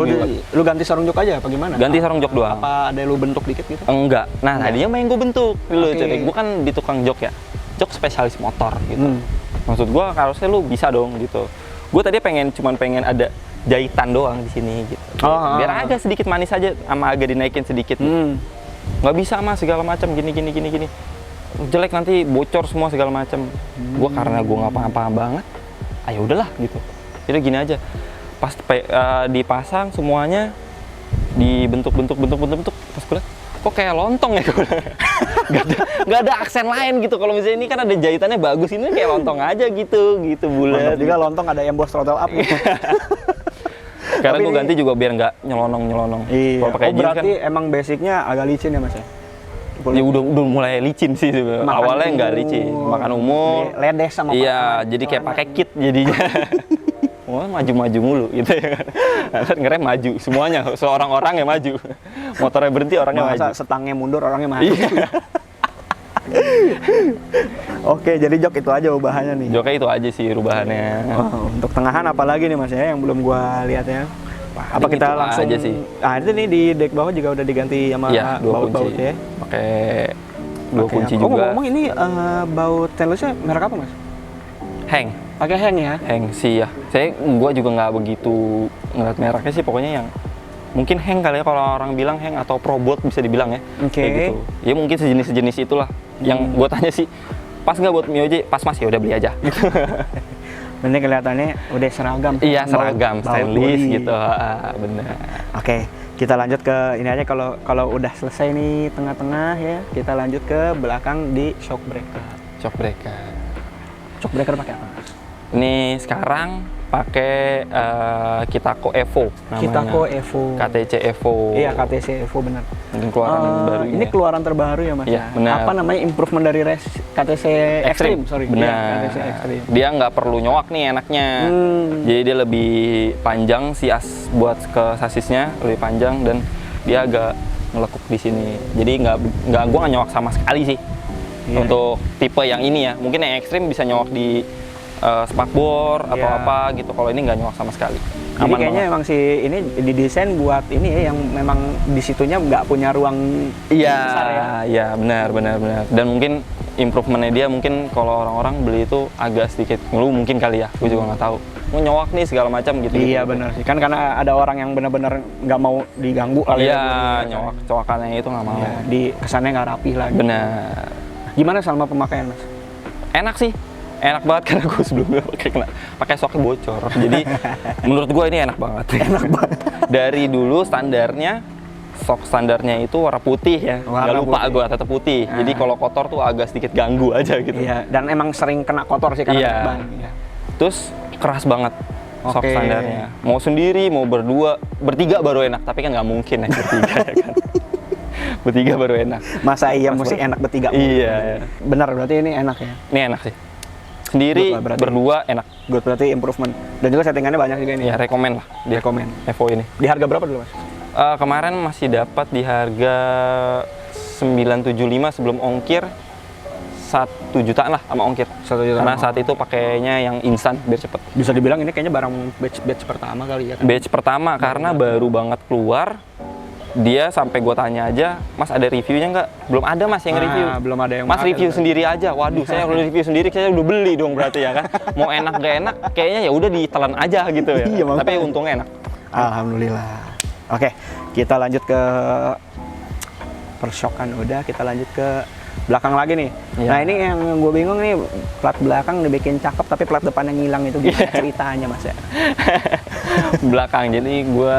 lu ganti sarung jok aja apa gimana? Ganti sarung jok doang. Apa ada lu bentuk dikit gitu? Enggak. Nah, tadinya main gue bentuk dulu. Gue kan di tukang jok ya. Jok spesialis motor gitu. Maksud gue harusnya lu bisa dong gitu. Gue tadi cuman pengen ada jahitan doang di sini gitu. Biar agak sedikit manis aja sama agak dinaikin sedikit. Nggak bisa Mas segala macam gini. Jelek nanti bocor semua segala macam. Gue karena gue nggak paham banget. Ayo udahlah gitu. Jadi gini aja. Pas dipasang semuanya dibentuk. Pas gue liat, kok kayak lontong ya? Gak ada aksen lain gitu. Kalau misalnya ini kan ada jahitannya bagus, ini kayak lontong aja gitu bulat. Juga lontong ada yang bos throttle up. Karena gue ganti juga biar nggak nyelonong. Iya. Kalau pakai jeans berarti kan, emang basicnya agak licin ya mas ya? ya udah mulai licin sih sebenarnya. Awalnya nggak licin, makan umum. Ledes sama iya, jadi kayak pakai kit jadinya. Wah, maju mulu gitu ya kan. Ngerem maju semuanya, seorang orang yang maju. Motornya berhenti, orangnya maju. Setangnya mundur, orangnya maju. Iya. Oke, jadi jok itu aja ubahannya nih. Joknya itu aja sih rubahannya. Oh, untuk tengahan apa lagi nih mas ya yang belum gua lihat ya? Apa kita gitu langsung aja sih. Ah, itu nih di dek bawah juga udah diganti sama Iya, 2 baut-baut kunci. ya. Pakai 2 kunci Oh, juga. ngomong-ngomong ini baut stainlessnya merek apa mas? Hang. Pakai hang ya? Hang sih ya. Gua juga nggak begitu ngeliat mereknya sih, pokoknya yang mungkin Hang kali ya, kalau orang bilang Hang atau Probot bisa dibilang ya. Oke. Kayak gitu. Ya mungkin sejenis itulah. Yang gua tanya sih, pas nggak buat Mioje? Pas mas, ya udah beli aja. Ini kelihatannya udah seragam. Iya, seragam, stainless body. gitu. Bener. Oke, kita lanjut ke ini aja. Kalau udah selesai nih tengah-tengah ya, kita lanjut ke belakang di shock breaker. Shock breaker. Shock breaker pakai apa mas? Ini sekarang pakai Kitako Evo namanya. Kitako Evo. KTC Evo. Iya, KTC Evo benar. Mungkin keluaran baru ini keluaran terbaru ya mas? Iya, benar. Apa namanya improvement dari KTC Extreme? Sorry. Benar. Iya, KTC Extreme. Dia nggak perlu nyowak nih enaknya. Jadi dia lebih panjang si as buat ke sasisnya lebih panjang dan dia agak ngelekuk di sini. Jadi gua nggak nyowak sama sekali sih. Iya. Untuk tipe yang ini ya, mungkin yang Extreme bisa nyowak di spakbor atau apa gitu. Kalau ini nggak nyowak sama sekali. Jadi kayaknya emang si ini didesain buat ini ya, yang memang di situnya nggak punya ruang besar ya. Iya, benar. Dan mungkin improvementnya dia mungkin kalau orang-orang beli itu agak sedikit ngeluh mungkin kali ya. Gue juga nggak tahu. Mau nyowak nih segala macam gitu. Iya benar sih. Kan karena ada orang yang benar-benar nggak mau diganggu kali ya. ya. Iya, cowakannya itu nggak mau. Ya, di kesannya nggak rapi lagi. Benar. Gimana selama pemakaian mas? Enak sih. Enak banget karena gue sebelumnya pakai soknya bocor. Jadi menurut gue ini enak banget. Enak banget. Dari dulu sok standarnya itu warna putih ya. Gak lupa gue tetap putih. Jadi kalau kotor tuh agak sedikit ganggu aja gitu. Iya. Dan emang sering kena kotor sih karena ban. Iya. Terus keras banget sok standarnya. Mau sendiri, mau berdua, bertiga baru enak. Tapi kan nggak mungkin ya bertiga ya kan. Bertiga baru enak. Masa iya mesti enak bertiga? Iya. Benar, berarti ini enak ya? Ini enak sih. Sendiri, berdua enak. Good, berarti improvement. Dan juga settingannya banyak juga ini. Ya, rekomen lah. Di rekomen. Evo ini. Di harga berapa dulu mas? Kemarin masih dapat di harga 975 sebelum ongkir 1 jutaan lah sama ongkir. 1 jutaan. Karena saat itu pakainya yang instan biar cepet. Bisa dibilang ini kayaknya barang batch pertama kali ya kan? Batch pertama karena baru banget keluar. Dia sampai gue tanya aja, mas ada reviewnya nggak? Belum ada mas yang review. Belum ada yang mas review sendiri aja. Waduh, saya kalau review sendiri saya udah beli dong berarti ya kan. Mau enak gak enak, kayaknya ya udah ditelan aja gitu ya. Iya, tapi untungnya enak. Alhamdulillah. Oke, kita lanjut ke pershokan udah, kita lanjut ke belakang lagi nih. Iya. Nah ini yang gue bingung nih, plat belakang dibikin cakep tapi plat depannya ngilang itu gimana ceritanya mas ya? Belakang, jadi gue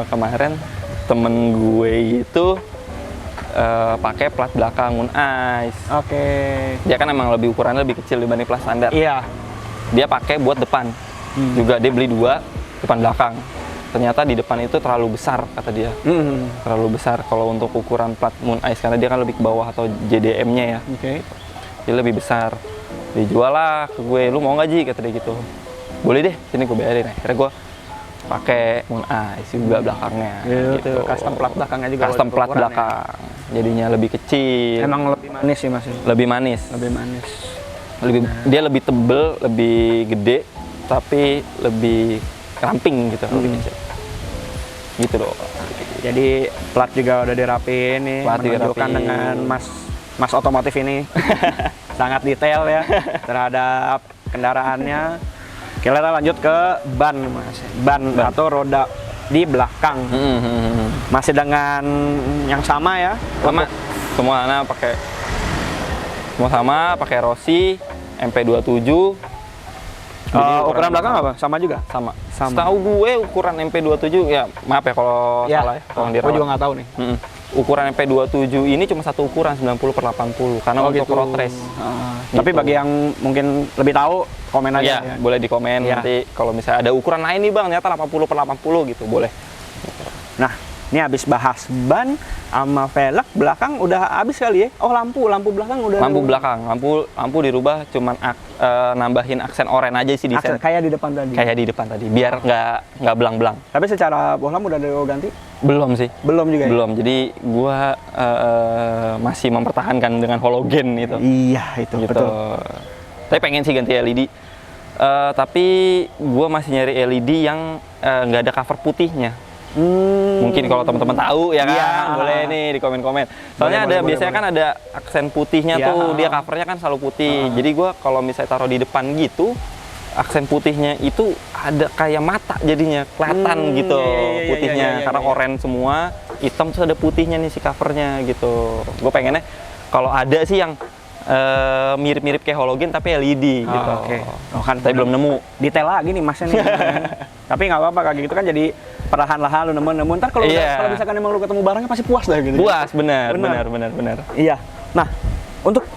kemarin temen gue itu pakai plat belakang Moon Ice. Oke. Dia kan emang lebih ukurannya lebih kecil dibanding plat standar. Iya. Dia pakai buat depan. Juga dia beli 2 depan belakang. Ternyata di depan itu terlalu besar kata dia. Terlalu besar kalau untuk ukuran plat Moon Ice karena dia kan lebih ke bawah atau JDM-nya ya. Oke. Dia lebih besar. Dijual lah ke gue, lu mau nggak Ji? Kata dia gitu. Boleh deh, sini gue bayarin. Akhirnya gue pakai Moon Ice juga belakangnya. Gitu. Custom plat belakangnya juga. Custom plat belakang. Ya? Jadinya lebih kecil. Emang lebih manis sih mas? Lebih manis. Lebih manis. Dia lebih tebel, lebih gede, tapi lebih ramping gitu, lebih kecil. Gitu loh. Jadi plat juga udah dirapiin nih, Plat menunjukkan dirapiin. dengan mas otomotif ini sangat detail ya terhadap kendaraannya. Kita lanjut ke ban mas, ban atau roda di belakang. Masih dengan yang sama ya? Sama, semua sama, pakai Rossi MP27. Ukuran belakang apa? Sama juga? Sama. Setahu gue ukuran MP27 ya, maaf ya kalau salah ya. Kalau gue juga nggak tahu nih. Ukuran MP27 ini cuma satu ukuran 90/80 karena untuk gitu. road race. Tapi bagi yang mungkin lebih tahu komen aja. Ya, boleh di komen nanti kalau misalnya ada ukuran lain nih Bang, ternyata 80/80 gitu, boleh. Nah, ini habis bahas ban sama velg belakang udah habis kali ya. Oh, lampu belakang udah. Lampu dirubah cuman nambahin aksen oranye aja sih desain. Kayak di depan tadi. Biar nggak belang-belang. Tapi secara bohlam udah ganti? Belum sih. Belum juga. Belum. Jadi gua masih mempertahankan dengan halogen itu. Iya, itu gitu. betul. Tapi pengen sih ganti LED. Tapi gua masih nyari LED yang nggak ada cover putihnya. Mungkin kalau teman-teman tahu ya kan, boleh nih di komen-komen. Soalnya biasanya kan ada aksen putihnya tuh, dia covernya kan selalu putih. Jadi gua kalau misalnya taruh di depan gitu, aksen putihnya itu ada kayak mata jadinya kelihatan gitu putihnya, karena oranye semua, hitam terus ada putihnya nih si covernya gitu. Gue pengennya kalau ada sih yang mirip-mirip kayak halogen tapi LED gitu. Kan tapi belum nemu. Detail lagi nih masnya nih. Tapi nggak apa-apa kayak gitu kan, jadi perlahan-lahan lu nemu. Ntar kalau misalkan emang lu ketemu barangnya pasti puas dah gitu. Puas, benar. Iya. Nah, untuk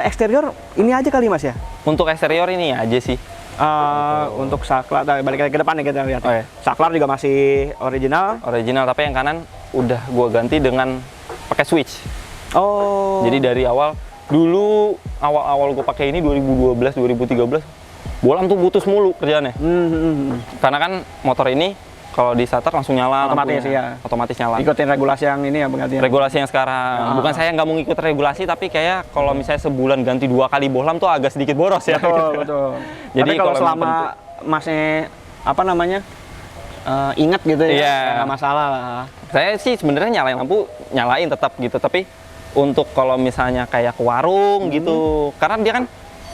eksterior ini aja kali Mas ya? Untuk eksterior ini aja sih. Untuk saklar, balik lagi ke depan nih kita lihat. Saklar juga masih original, tapi yang kanan udah gua ganti dengan pakai switch. Jadi dari awal gue pakai ini 2012 2013 bohlam tuh putus mulu kerjaannya. Karena kan motor ini kalau di starter langsung nyala, otomatis nyala. Ikutin regulasi yang ini ya, berarti. Regulasi yang sekarang. Bukan saya nggak mau ngikut regulasi, tapi kayak kalau misalnya sebulan ganti 2 kali bohlam tuh agak sedikit boros ya. Betul. Jadi kalau selama masnya ingat gitu ya, nggak masalah lah. Saya sih sebenarnya nyalain lampu, nyalain tetap gitu, tapi untuk kalau misalnya kayak ke warung gitu, karena dia kan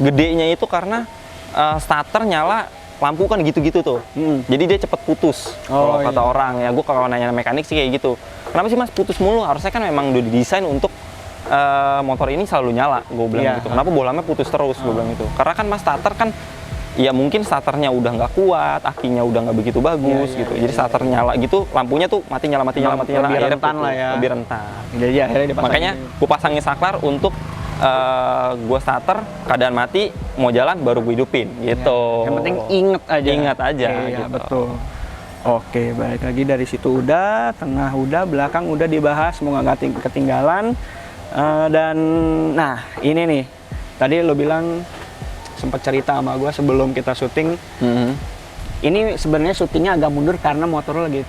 gedenya itu karena starter nyala, lampu kan gitu-gitu tuh, jadi dia cepet putus. Kalau kata orang ya, gue kalau nanya mekanik sih kayak gitu. Kenapa sih Mas putus mulu? Harusnya kan memang udah didesain untuk motor ini selalu nyala, gue bilang gitu. Kenapa bohlamnya putus terus? Gue bilang gitu. Karena kan Mas starter kan, ya mungkin starternya udah nggak kuat, akinya udah nggak begitu bagus gitu. Jadi starter nyala gitu, lampunya tuh mati nyala. Lebih rentan lah ya. Lebih rentan. Jadi akhirnya dipasang. Makanya gue pasangin saklar untuk gue starter keadaan mati, mau jalan baru gue hidupin gitu. Yang penting inget aja. Gitu. Betul. Oke, balik lagi dari situ udah, tengah udah, belakang udah dibahas, mau nggak ketinggalan. Dan nah ini nih, tadi lo bilang sempat cerita sama gue sebelum kita syuting. Ini sebenarnya syutingnya agak mundur karena motor lo lagi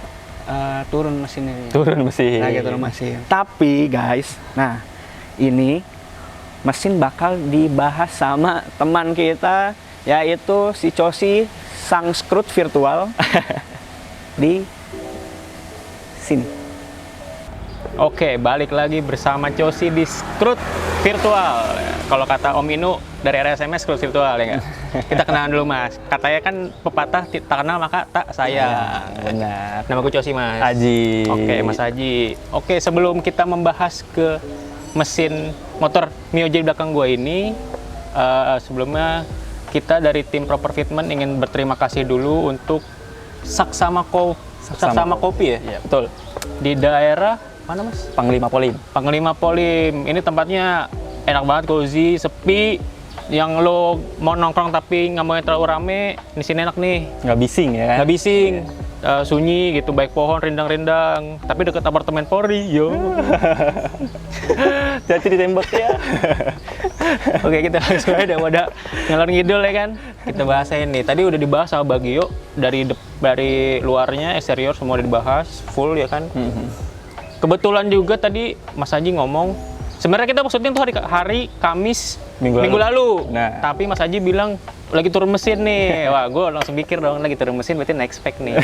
turun mesinnya. Lagi turun mesin. Tapi guys, nah ini mesin bakal dibahas sama teman kita, yaitu si Cosi sang Scrut virtual di sini. Oke, balik lagi bersama Cosi di Scrut virtual. Kalau kata Om Inu dari RSMS Scrut virtual ya nggak? Kita kenalan dulu Mas. Katanya kan pepatah tak kenal maka tak sayang. Benar. Nama gue Cosi Mas. Aji. Oke, Mas Aji. Oke, sebelum kita membahas ke mesin motor Mio J belakang gue ini, sebelumnya kita dari tim Proper Fitment ingin berterima kasih dulu untuk Saksama Kopi ya? Iya, betul. Di daerah mana Mas? Panglima Polim. Ini tempatnya enak banget, cozy, sepi. Yang lo mau nongkrong tapi nggak mau yang terlalu rame, di sini enak nih. Nggak bising ya? Nggak bising. Sunyi gitu, baik pohon rindang-rindang, tapi deket apartemen Polri, yo. Jadi ditembak ya. Oke, kita langsung aja daripada ngalor ngidul ya kan. Kita bahas ini. Tadi udah dibahas sama Bagio dari luarnya, eksterior semua udah dibahas full ya kan. Kebetulan juga tadi Mas Haji ngomong, sebenarnya kita maksudnya tuh hari Kamis minggu lalu. Nah. Tapi Mas Haji bilang lagi turun mesin nih. Wah, gue langsung pikir dong, lagi turun mesin berarti naik spek nih.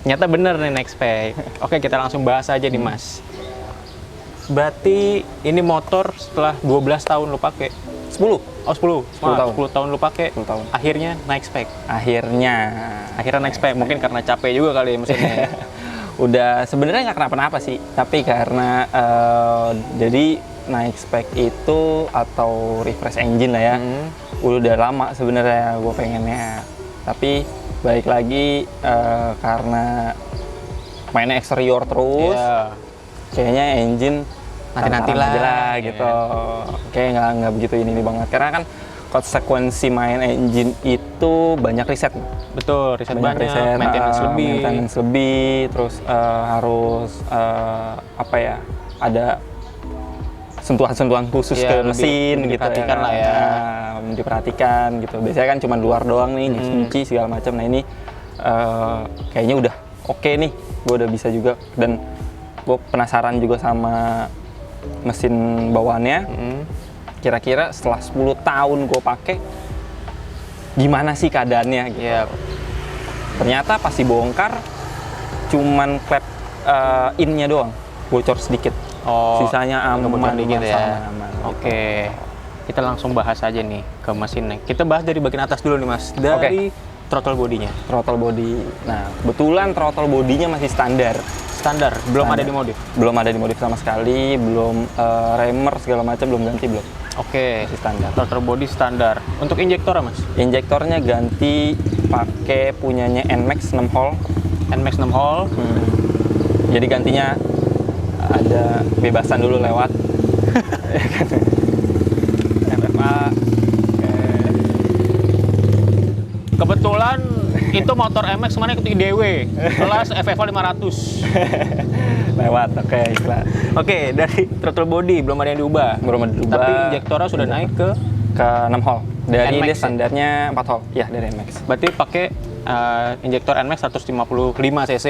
Nyata bener nih naik spek. Oke, kita langsung bahas aja nih Mas. Berarti ini motor setelah 12 tahun lu pakai. 10. Oh, 10 tahun lu pakai. 10 tahun. Akhirnya naik spek. Akhirnya naik spek. Mungkin karena capek juga kali ya mesinnya. Udah sebenarnya nggak kenapa-napa sih, tapi karena jadi naik spek itu atau refresh engine lah ya, udah lama sebenarnya gue pengennya. Tapi balik lagi karena mainnya eksterior terus, kayaknya engine nanti-nanti aja lah lah gitu. Kayak nggak begitu ini banget. Karena kan konsekuensi main engine itu banyak riset. Betul, riset banyak, maintenance lebih, terus harus apa ya, ada sentuhan-sentuhan khusus ke mesin gitu diperhatikan ya. lah ya. Diperhatikan gitu. Biasanya kan cuma luar doang nih, nyuci segala macam. Nah ini kayaknya udah oke nih, gue udah bisa juga, dan gue penasaran juga sama mesin bawaannya. Kira-kira setelah 10 tahun gue pakai, gimana sih keadaannya gitu. Ternyata pas dibongkar cuman klep in-nya doang bocor sedikit. Sisanya aman dikit ya. Aman, Oke. Kita langsung bahas aja nih ke mesinnya. Kita bahas dari bagian atas dulu nih Mas. Dari throttle bodinya. Throttle body. Nah, kebetulan throttle bodinya masih standar. Belum ada dimodif. Belum ada dimodif sama sekali, belum remer segala macam belum ganti belum. Oke. Masih standar. Throttle body standar. Untuk injektornya Mas? Injektornya ganti pakai punyanya NMAX 6 hole. NMAX 6 hole. Jadi gantinya ada bebasan dulu lewat FFA. Kebetulan itu motor MX kemarin ikut IDW kelas FFA 500 lewat. Oke, dari throttle body belum ada yang diubah, tapi injektornya sudah naik ke 6 hole dari NMAX, standarnya 4 hole ya, dari NMAX. berarti pakai injektor NMAX 155 cc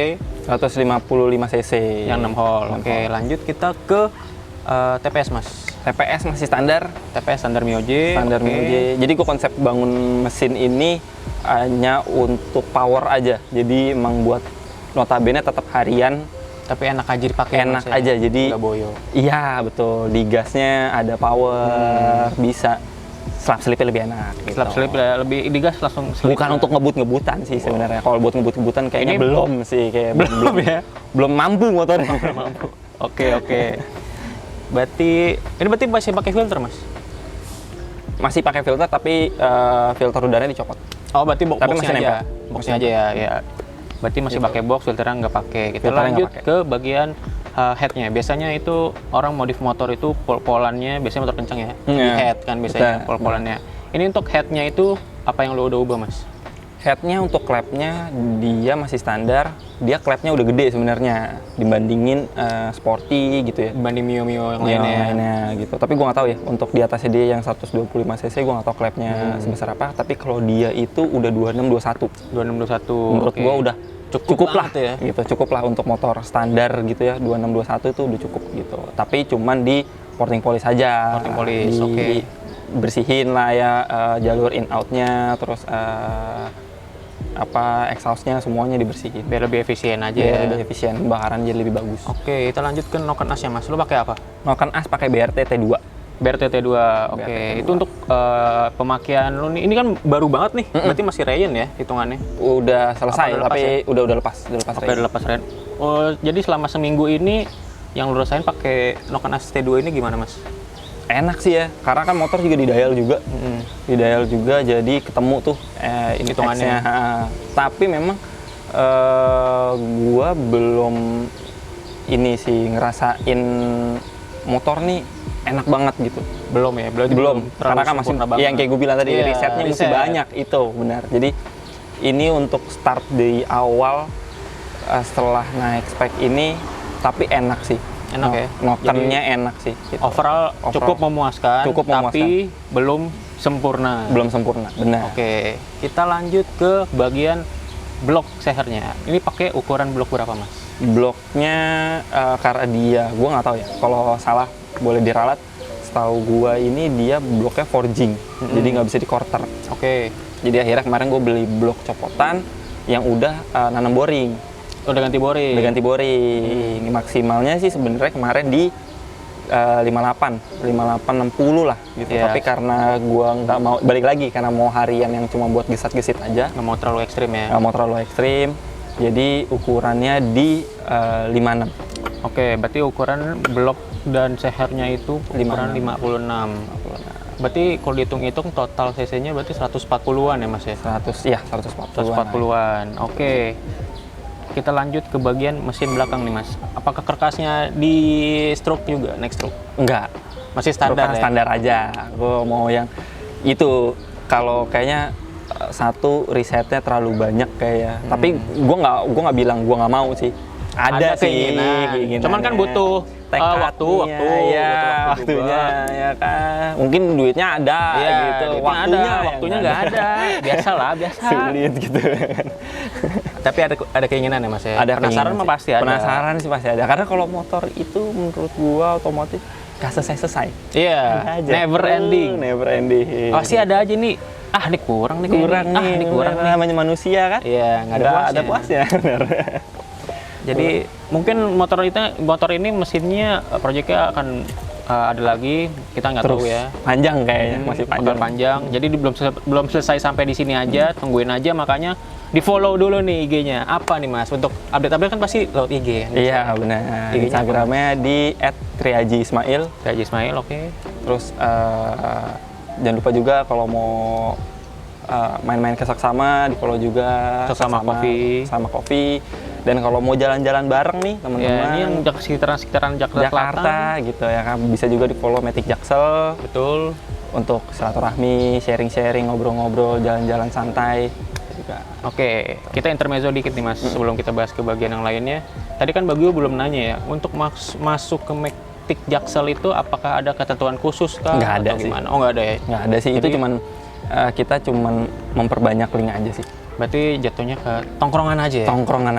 155 cc yang 6 hole. Oke, lanjut kita ke TPS Mas. TPS masih standar. TPS standar MIOJ. MIOJ. Jadi gue konsep bangun mesin ini hanya untuk power aja. Jadi emang buat notabene tetap harian. Tapi enak aja dipakai. Enak aja, jadi nggak boyo. Iya betul. Di gasnya ada power, bisa slap slipnya lebih enak. Gitu. Slap slip lebih digas langsung. Bukan untuk ngebut-ngebutan sih sebenarnya. Kalau buat ngebut-ngebutan kayaknya ini belum sih, kayak belum ya. Belum mampu motornya. Oke. Berarti masih pakai filter Mas? Masih pakai filter, tapi filter udaranya dicopot. Oh, berarti tapi boxnya aja. Boxnya aja ya. Berarti masih pakai box, filternya nggak pakai. Kita lanjut ke bagian headnya. Biasanya itu orang modif motor itu pol-polannya biasanya motor kencang ya. Di head kan biasanya pol-polannya. Ini untuk headnya itu apa yang lo udah ubah Mas? Headnya untuk klepnya dia masih standar. Dia klepnya udah gede sebenarnya dibandingin sporty gitu ya. Dibanding Mio yang lainnya gitu. Tapi gue nggak tahu ya untuk di atasnya dia yang 125 cc gue nggak tahu klepnya sebesar apa. Tapi kalau dia itu udah 2621. Menurut gue udah cukup lah ya. Gitu. Cukup lah untuk motor standar gitu ya. 2621 itu udah cukup gitu. Tapi cuman di porting polish aja. Porting polish, oke. Bersihin lah ya jalur in outnya, terus exhaustnya semuanya dibersihin biar lebih efisien aja. Lebih efisien, pembakaran jadi lebih bagus. Oke, kita lanjut ke noken asnya Mas. Lu pakai apa? Noken as pakai BRT T2. BRT T2. Oke. Itu untuk pemakaian lu nih. Ini kan baru banget nih. Berarti masih Rayon ya hitungannya. Udah selesai, tapi ya? udah lepas Oke, udah lepas Rayon. Oh, jadi selama seminggu ini yang lu rasain pakai noken as T2 ini gimana Mas? Enak sih ya, karena kan motor juga di dial juga, jadi ketemu tuh hitungannya. Tapi memang gua belum ini sih ngerasain motor nih enak banget gitu. Belum ya, belum. Karena kan masih yang kayak gue bilang tadi risetnya masih banyak itu benar. Jadi ini untuk start dari awal setelah naik spek ini, tapi enak sih. Enak ya? Nokennya enak sih. Gitu. Overall cukup memuaskan, tapi belum sempurna. Belum sempurna, benar. Oke, kita lanjut ke bagian blok sehernya. Ini pakai ukuran blok berapa Mas? Bloknya karena dia, gue nggak tahu ya. Kalau salah boleh diralat. Setahu gue ini dia bloknya forging, jadi nggak bisa di quarter. Oke. Jadi akhirnya kemarin gue beli blok copotan yang udah nanam boring. Udah ganti boring. Maksimalnya sih sebenarnya kemarin di 58, 60 lah gitu. Tapi karena gua nggak mau, balik lagi karena mau harian yang cuma buat gesat-gesit aja. Nggak mau terlalu ekstrim ya? Nggak mau terlalu ekstrim. Jadi ukurannya di 56. Oke, berarti ukuran blok dan sehernya itu ukuran 56. Berarti kalau dihitung-hitung total cc-nya berarti 140-an ya Mas ya? 140-an. Oke. Kita lanjut ke bagian mesin belakang nih Mas. Apakah karkasnya di stroke juga, next stroke? Enggak. Masih standar ya? Standar aja. Gue mau yang itu, kalau kayaknya satu risetnya terlalu banyak kayak. Tapi gue nggak bilang gue nggak mau sih. Ada sih keinginan. Cuman kan butuh waktunya ya kan. Mungkin duitnya ada gitu. Waktunya nggak ada. Biasa. Sulit gitu. Tapi ada keinginan ya Mas ya? Ada penasaran mah pasti ada. Penasaran sih pasti ada. Karena kalau motor itu menurut gua otomotif gak selesai. Iya. Never ending. Pasti ada aja nih. Ini kurang nih. Namanya manusia kan? Iya, nggak ada puasnya. Jadi mungkin motor ini mesinnya proyeknya akan ada lagi, kita nggak tahu ya. Panjang kayaknya, masih panjang. Jadi belum selesai sampai di sini aja, tungguin aja, makanya di follow dulu nih IG-nya. Apa nih Mas? Untuk update kan pasti lewat IG. Iya benar. Instagramnya di @triajiismail. Triajiismail, oke. Terus jangan lupa juga kalau mau main-main ke Saksama, di follow juga Saksama Coffee. Dan kalau mau jalan-jalan bareng nih teman-teman, ya, ini yang sekitaran Jakarta gitu ya kan, bisa juga di follow Matic Jaksel. Betul. Untuk silaturahmi, sharing-sharing, ngobrol-ngobrol, jalan-jalan santai juga. Oke, kita intermezzo dikit nih Mas, sebelum kita bahas ke bagian yang lainnya. Tadi kan Bagio belum nanya ya, untuk masuk ke Matic Jaksel itu apakah ada ketentuan khusus kah? Nggak ada atau sih. Gimana? Oh nggak ada ya? Nggak ada sih, itu kita cuman memperbanyak link aja sih. Berarti jatuhnya ke tongkrongan aja ya? Tongkrongan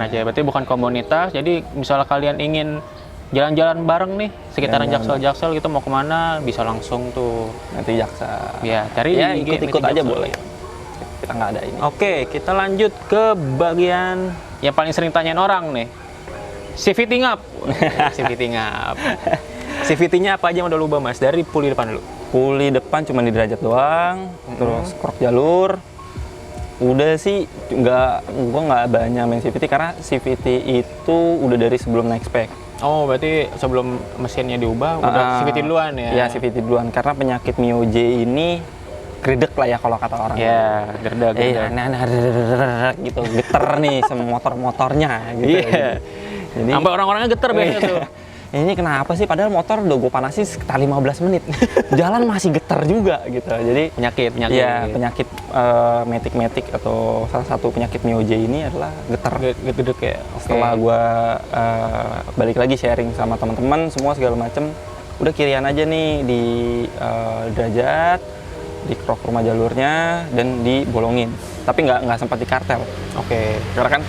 aja. Berarti bukan komunitas. Jadi misalnya kalian ingin jalan-jalan bareng nih sekitaran Jaksel gitu, mau kemana bisa langsung tuh nanti Jaksel. Ya, cari ikut aja boleh. Kita nggak ada ini. Oke, kita lanjut ke bagian yang paling sering tanyain orang nih. CVT ngap. CVT-nya apa aja yang udah lu ubah Mas? Dari puli depan dulu. Puli depan cuma di derajat doang, terus krok jalur. Udah sih, gua nggak banyak main CVT karena CVT itu udah dari sebelum naik spek. Oh, berarti sebelum mesinnya diubah udah CVT duluan ya? Iya, CVT duluan. Karena penyakit Mio J ini gredek lah ya kalau kata orang. Iya, gerdek. Gitu, geter nih sama motor-motornya gitu. Iya. Jadi sampai orang-orangnya geter biasanya tuh. Ini kenapa sih? Padahal motor udah gue panasin sekitar 15 menit. Jalan masih getar juga gitu. Jadi penyakit. Iya, penyakit Matic atau salah satu penyakit Mio J ini adalah getar. Gedek ya. Setelah gue balik lagi sharing sama teman-teman semua segala macem, udah kirian aja nih di derajat, di krok rumah jalurnya dan dibolongin. Tapi nggak sempat di kartel. Oke. Karena kan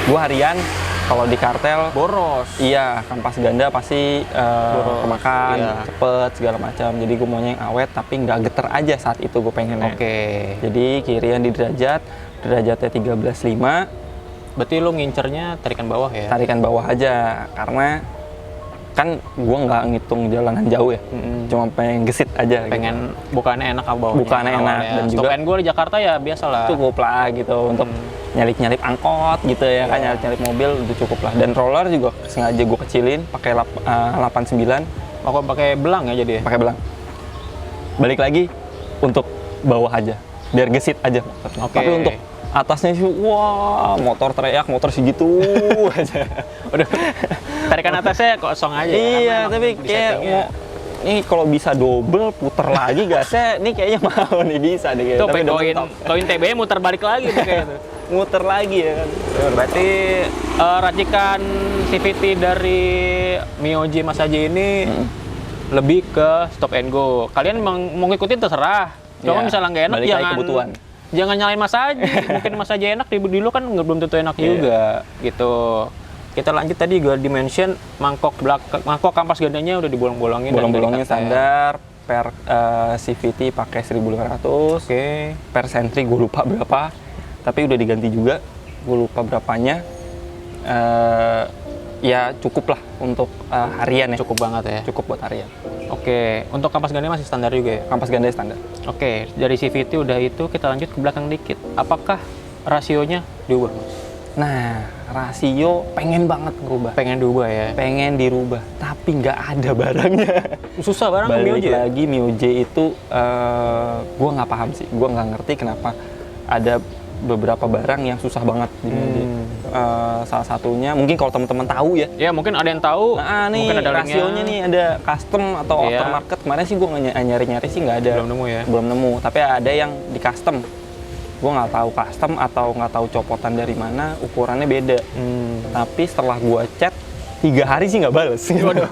gue harian. Kalau di kartel boros. Iya, kampas ganda pasti kemakan, cepet segala macam. Jadi gue maunya yang awet tapi nggak geter aja saat itu gue pengennya. Oke. Jadi kirian di derajatnya 13.5. Berarti lo ngincernya tarikan bawah ya? Tarikan bawah aja, karena kan gue nggak ngitung jalanan jauh ya, cuma pengen gesit aja. Pengen gitu. Bukannya enak apa bawahnya? Bukannya enak ya. dan Stop juga. and go di Jakarta ya biasa lah. Cukup lah gitu untuk nyalip angkot gitu ya kan, nyalip mobil udah cukup lah. Dan roller juga sengaja gue kecilin pakai 89. Aku pakai belang ya jadi ya? Pakai belang. Balik lagi untuk bawah aja, biar gesit aja. Oke. Tapi untuk atasnya sih, wah motor teriak, motor segitu aja. Udah tarikan atasnya kosong aja. Iya, tapi kayak mau ini kalau bisa double puter lagi gasnya, ini kayaknya mau nih bisa deh. Tuh koin TB muter balik lagi tuh kayaknya. Muter lagi ya kan. Berarti racikan CVT dari Mio J Mas Haji ini lebih ke stop and go. Kalian mau ngikutin terserah. Cuma misalnya nggak enak jangan nyalain Mas Haji. Mungkin Mas Haji enak dulu kan belum tentu enak juga gitu. Kita lanjut tadi gue dimension mangkok kampas gandanya udah dibolong-bolongin. Bolong-bolongnya standar. Per CVT pakai 1.500. Oke. Per sentri gue lupa berapa. Tapi udah diganti juga. Gue lupa berapanya. Ya cukup lah untuk harian ya. Cukup banget ya. Cukup buat harian. Oke. Untuk kampas gandanya masih standar juga ya? Kampas ganda standar. Oke. Dari CVT udah itu, kita lanjut ke belakang dikit. Apakah rasionya diubah, Mas? Nah, rasio pengen banget ngerubah. Pengen diubah ya? Pengen dirubah. Tapi tapi nggak ada barangnya. Susah barang Balik Mio J ya? lagi Mio J itu gue nggak paham sih, gue nggak ngerti kenapa ada beberapa barang yang susah banget di Mio J. Salah satunya mungkin kalau teman-teman tahu ya. Ya mungkin ada yang tahu. Nah, nih mungkin ada rasionya nih ada custom atau Iya. aftermarket. Kemarin sih gue nyari-nyari sih nggak ada. Belum nemu ya? Belum nemu. Tapi ada yang di custom. Gue nggak tahu custom atau nggak tahu copotan dari mana, ukurannya beda. Tapi setelah gue chat 3 hari sih nggak bales. Waduh.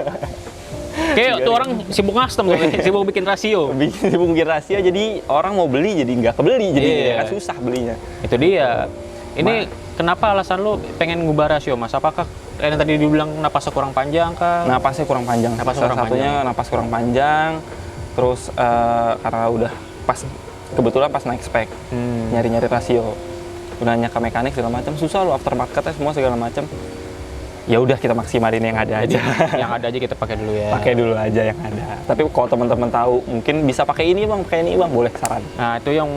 Kayak tuh orang sibuk custom tuh, sibuk bikin rasio. Sibuk bikin rahasia, jadi orang mau beli jadi nggak kebeli, jadi Iya. kan susah belinya. Itu dia. Ini kenapa alasan lu pengen ngubah rasio, Mas? Apakah yang tadi dibilang napasnya kurang panjang kah? Napasnya kurang panjang. Napas Salah kurang satunya napas kurang panjang. Terus karena udah kebetulan pas naik spek, nyari-nyari rasio, udah nanya ke mekanik segala macam, susah lo aftermarketnya semua segala macam. Ya udah kita maksimalin yang ada aja. Yang ada aja kita pakai dulu ya. Pakai dulu aja yang ada. Tapi kalau teman-teman tahu mungkin bisa pakai ini bang, boleh saran. Nah itu yang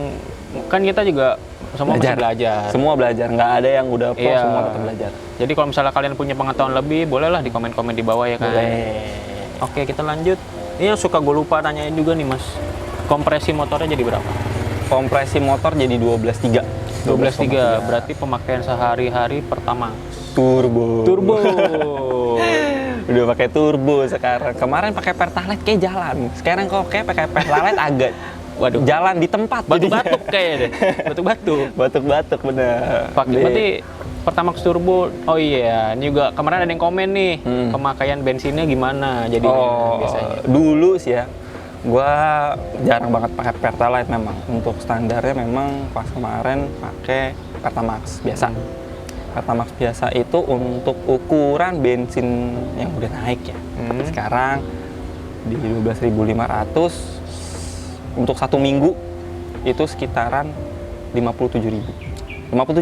kan kita juga semua masih belajar. Semua belajar, nggak ada yang udah pro, Iya. semua tetap belajar. Jadi kalau misalnya kalian punya pengetahuan lebih, bolehlah di komen-komen di bawah ya kan. Boleh. Oke kita lanjut. Ini yang suka gue lupa tanyain juga nih Mas. Kompresi motornya jadi berapa? Kompresi motor jadi 12.3. 12.3, berarti pemakaian sehari-hari pertama. Turbo. Turbo. Udah pakai turbo sekarang. Kemarin pakai Pertalite kayak jalan. Sekarang kok kayak pakai Pertalite agak Waduh. jalan di tempat. Batuk-batuk kayaknya deh. Batuk-batuk. Batuk-batuk bener. Berarti Pertamax Turbo. Oh iya, ini juga kemarin ada yang komen nih. Pemakaian bensinnya gimana jadinya biasanya? Dulu sih ya. Gua jarang banget pakai Pertalite memang. Untuk standarnya memang pas kemarin pakai Pertamax biasa. Pertamax biasa itu untuk ukuran bensin yang udah naik ya. Sekarang di 12.500 untuk 1 minggu itu sekitaran 57.000. 54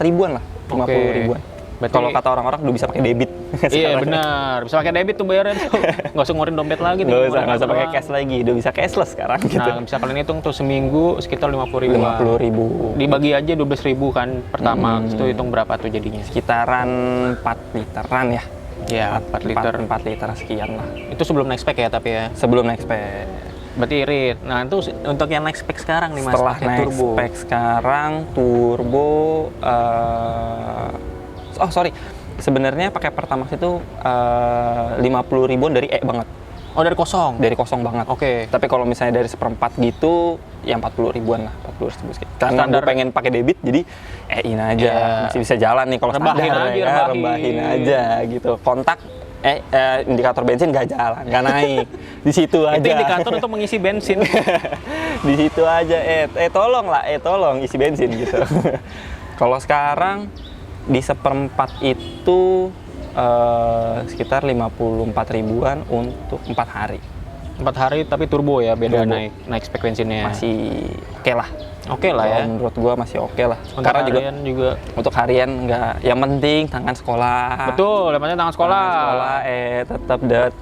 ribuan lah. 50 ribuan. Berarti- Kalau kata orang-orang udah bisa pakai debit. Iya benar, bisa pakai debit tuh bayarnya tuh. Nggak usah ngeluarin dompet lagi. Nggak usah pakai cash lagi, udah bisa cashless sekarang gitu. Nah, bisa kalian hitung tuh seminggu sekitar 50.000. 50.000. Dibagi aja 12.000 kan pertama, itu hitung berapa tuh jadinya? Sekitaran 4 literan ya. Ya, 4 liter. 4 liter sekian lah. Itu sebelum naik spek ya tapi ya. Sebelum naik spek. Berarti irit. Nah, itu untuk yang naik spek sekarang nih Mas, Setelah pakai naik turbo. spek sekarang turbo sebenarnya pakai Pertamax itu 50 ribuan dari banget. Oh, dari kosong. Dari kosong banget. Oke. Tapi kalau misalnya dari seperempat gitu, ya 40 ribuan lah, 40 ribu sekitar. Karena gue Standar. pengen pakai debit, jadi ini aja Iya. masih bisa jalan nih kalau Rebahin standar aja, ya, rebahin. rebahin aja gitu. Kontak indikator bensin nggak jalan, nggak naik. Di situ aja. Itu indikator untuk mengisi bensin. Di situ aja. Tolong isi bensin gitu. Kalau sekarang di seperempat itu sekitar 54 ribuan untuk 4 hari. 4 hari tapi turbo ya, beda Turbo. naik spek bensinnya. Masih oke lah. Oke lah ya. Kalau menurut gua masih oke lah. Untuk Karena harian juga. untuk harian nggak, yang penting tangan sekolah. Betul, yang penting tangan sekolah.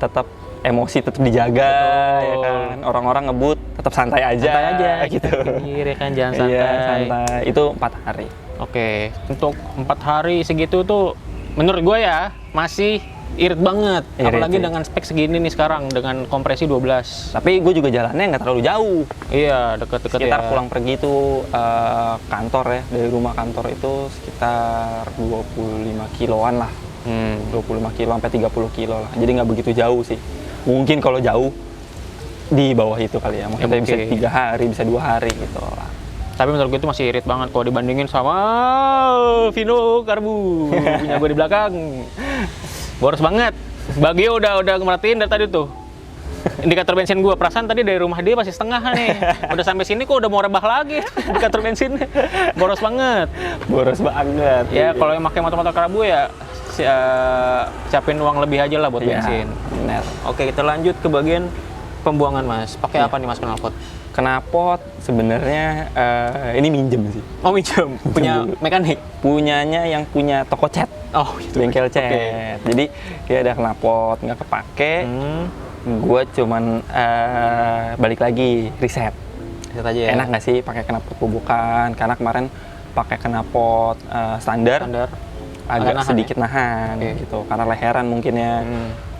Tetap emosi tetap dijaga. Betul. Ya kan. Orang-orang ngebut tetap santai aja. Santai aja gitu. Pinggir ya kan, jangan santai. Iya, santai. Itu 4 hari. Oke, untuk 4 hari segitu tuh menurut gue ya masih irit banget. Irit, Apalagi iya. dengan spek segini nih sekarang dengan kompresi 12. Tapi gue juga jalannya nggak terlalu jauh. Iya, deket-deket Sekitar ya. pulang pergi tuh kantor ya, dari rumah kantor itu sekitar 25 kiloan lah. 25 kilo sampai 30 kilo lah. Jadi nggak begitu jauh sih. Mungkin kalau jauh di bawah itu kali ya. Mungkin bisa mungkin. 3 hari, bisa 2 hari gitu lah. Tapi menurut gue itu masih irit banget kalau dibandingin sama Vino Karbu punya gue di belakang. Boros banget. Bagio udah ngemerhatiin dari tadi tuh. Indikator bensin gue, perasaan tadi dari rumah dia masih setengah nih. Udah sampai sini kok udah mau rebah lagi indikator bensin. Boros banget. Boros banget. Ya kalau yang pakai motor-motor Karbu ya siapin uang lebih aja lah buat Iya, bensin. bener. Oke, kita lanjut ke bagian pembuangan Mas. Pakai apa nih Mas knalpot? Knalpot sebenarnya ini minjem sih. Oh minjem, punya mekanik. Punyanya yang punya toko cat, Oh gitu. bengkel cat. Oke. Jadi dia ada knalpot nggak kepake. Gue cuman balik lagi riset. Lihat aja ya. Enak nggak sih pakai knalpot bubukan? Karena kemarin pakai knalpot standar Standar. agak nahan sedikit nahan Oke. gitu. Karena leheran mungkin ya.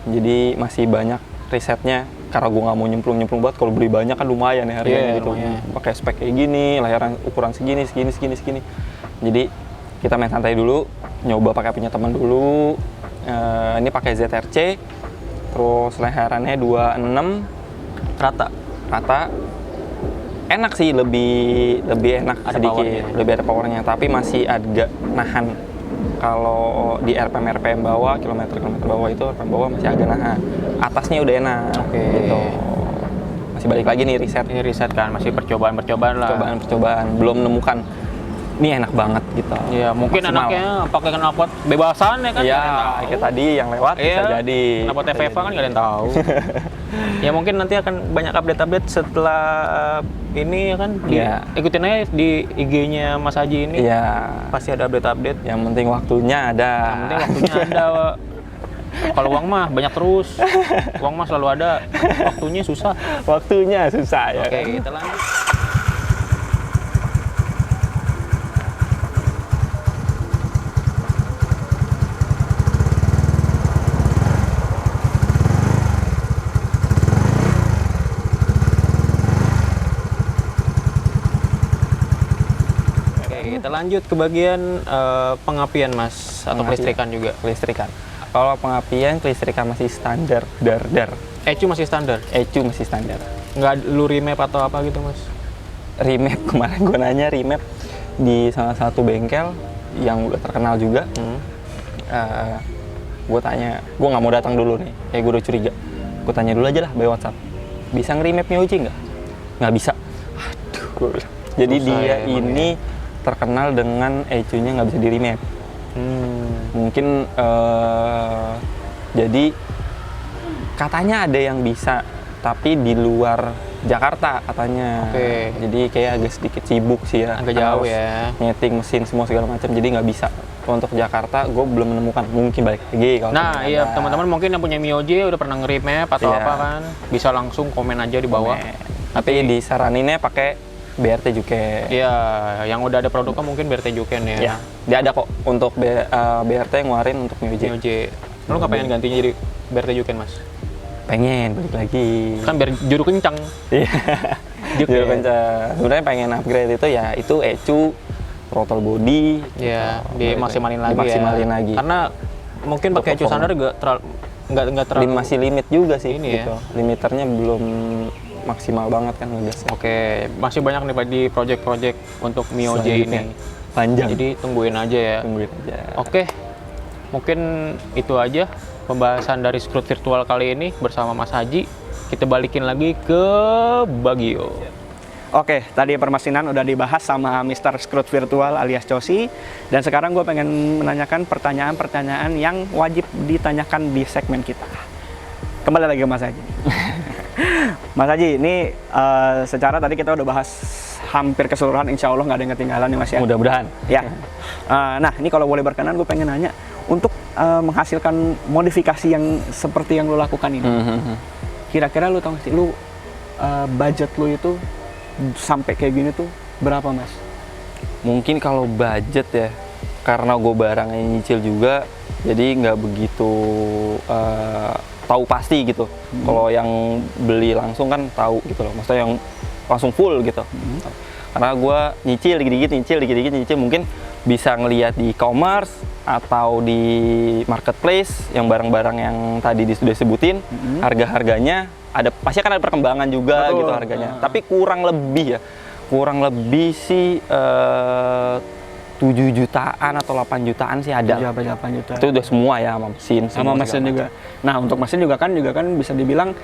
Jadi masih banyak risetnya. Karena gue nggak mau nyemplung banget. Kalau beli banyak kan lumayan ya harganya gitu. Pakai spek kayak gini, layaran ukuran segini. Jadi kita main santai dulu, nyoba pakai punya teman dulu. Ini pakai ZRC, terus leherannya 26 rata. Enak sih, lebih enak Ada sedikit, powernya. lebih ada powernya, tapi masih agak nahan. Kalau di RPM bawah, kilometer bawah itu RPM bawah masih agak nahan. Atasnya udah enak. Gitu. Masih balik lagi nih riset. Ini riset kan, masih percobaan lah. Percobaan, belum menemukan ini enak banget gitu. Iya, mungkin Maksimal. anaknya pakai knalpot bebasan ya kan? Iya, nggak ada yang tahu. kayak tadi yang lewat bisa jadi. Knalpot TVV kan nggak ada yang tahu. Ya mungkin nanti akan banyak update setelah ini ya kan. Iya. Ikutin aja di IG-nya Mas Haji ini. Iya. Pasti ada update. Yang penting waktunya ada. Yang penting waktunya ada. Kalau uang mah banyak terus. Uang mah selalu ada. Waktunya susah. Waktunya susah ya. Oke, kita lanjut. Kita lanjut ke bagian pengapian Mas, atau kelistrikan juga. Kelistrikan. Kalau pengapian, kelistrikan masih standar, dar. ECU masih standar? ECU masih standar. Nggak lu remap atau apa gitu Mas? Remap, kemarin gue nanya remap di salah satu bengkel yang udah terkenal juga. Gue tanya, gue nggak mau datang dulu nih, gue udah curiga. Gue tanya dulu aja lah by WhatsApp, bisa nge-remap Myoji nggak? Nggak bisa. Aduh, gue bilang. Jadi susah dia ya, ini terkenal dengan ECU-nya nggak bisa di-remap. Mungkin jadi katanya ada yang bisa, tapi di luar Jakarta katanya. Jadi kayak agak sedikit sibuk sih ya. Agak jauh ya. Nyeting mesin semua segala macam, jadi nggak bisa. Untuk Jakarta, gue belum menemukan. Mungkin balik lagi kalau nah iya, teman-teman mungkin yang punya Myoji udah pernah nge-remap atau apa kan, bisa langsung komen aja di bawah. Tapi disaraninnya pakai BRT Juken. Iya, yang udah ada produknya mungkin BRT Juken ya. Iya, dia ada kok untuk BRT yang ngeluarin untuk Myoji. Lu nggak pengen gantinya jadi BRT Juken Mas? Pengen balik lagi. Kan biar juru kencang. Iya. Juru kencang. Sebenarnya pengen upgrade itu ya itu ECU, throttle body. Iya, dimaksimalin lagi. Lagi. Karena mungkin pakai ECU standar nggak terlalu. Masih limit juga sih ini gitu. Ya. Limiternya belum maksimal banget kan ngegasnya. Oke, masih banyak nih Pak di project-project untuk Myoji ini. Panjang. Jadi tungguin aja ya. Oke, mungkin itu aja pembahasan dari Skrut Virtual kali ini bersama Mas Haji. Kita balikin lagi ke Bagio. Oke, tadi permesinan udah dibahas sama Mr. Skrut Virtual alias Cosi. Dan sekarang gue pengen menanyakan pertanyaan-pertanyaan yang wajib ditanyakan di segmen kita. Kembali lagi ke Mas Haji. Mas Haji, ini secara tadi kita udah bahas hampir keseluruhan, insya Allah nggak ada yang ketinggalan nih Mas ya. Mudah-mudahan. Ya. Nah, ini kalau boleh berkenan, gue pengen nanya, untuk menghasilkan modifikasi yang seperti yang lo lakukan ini, kira-kira lo tau nggak sih, lo budget lo itu sampai kayak gini tuh berapa Mas? Mungkin kalau budget ya, karena gue barangnya nyicil juga, jadi nggak begitu tahu pasti gitu. Kalau yang beli langsung kan tahu gitu loh, maksudnya yang langsung full gitu. Karena gue nyicil dikit-dikit, mungkin bisa ngelihat di e-commerce atau di marketplace yang barang-barang yang tadi sudah sebutin, harga-harganya ada, pasti kan ada perkembangan juga. Betul. Gitu harganya. Tapi kurang lebih sih 7 jutaan atau 8 jutaan sih ada. 8 juta. Itu udah semua ya, sama mesin. Sama mesin juga. Nah, untuk mesin juga kan bisa dibilang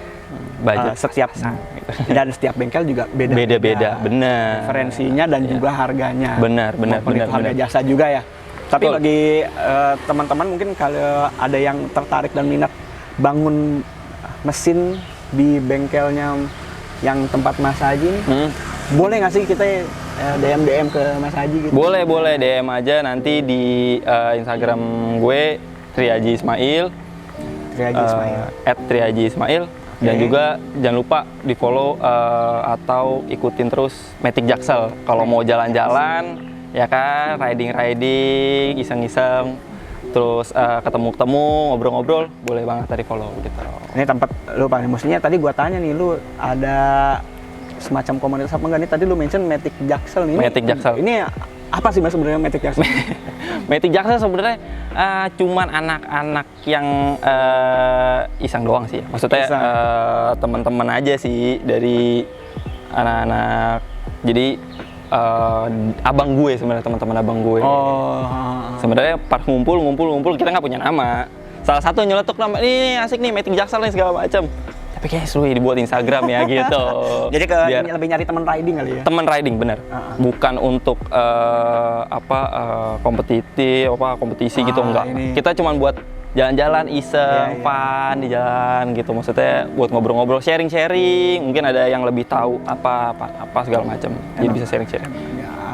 budget setiap dan setiap bengkel juga beda-beda. Benar. Referensinya dan juga harganya. Benar. Harga jasa juga ya. Tapi bagi teman-teman mungkin kalau ada yang tertarik dan minat bangun mesin di bengkelnya yang tempat Mas Haji nih, boleh nggak sih kita DM ke Mas Haji gitu? Boleh DM aja nanti di Instagram gue Trihaji Ismail. @Trihaji Ismail. Dan juga jangan lupa di follow atau ikutin terus Matic Jaksel kalau mau jalan-jalan ya kan, riding iseng-iseng terus ketemu-ketemu, ngobrol-ngobrol, boleh banget tadi follow gitu. Ini tempat lu paling maksudnya tadi gua tanya nih, lu ada semacam komunitas apa enggak nih? Tadi lu mention Matic Jaksel nih. Matic Jaksel. Ini apa sih Mas sebenarnya Matic Jaksel? Matic Jaksel sebenarnya cuman anak-anak yang iseng doang sih. Maksudnya teman-teman aja sih dari anak-anak. Jadi abang gue sebenarnya, teman-teman abang gue. Sebenarnya pas ngumpul kita nggak punya nama. Salah satu nyeletuk nama, ini asik nih Matic Jaksel nih segala macam. Tapi kayaknya seru ya dibuat Instagram ya gitu. Jadi lebih nyari teman riding kali ya? Teman riding bener. Bukan untuk kompetisi gitu enggak. Kita cuma buat jalan-jalan iseng, fun di jalan gitu. Maksudnya buat ngobrol-ngobrol, sharing-sharing. Mungkin ada yang lebih tahu apa segala macam. Jadi bisa sharing-sharing.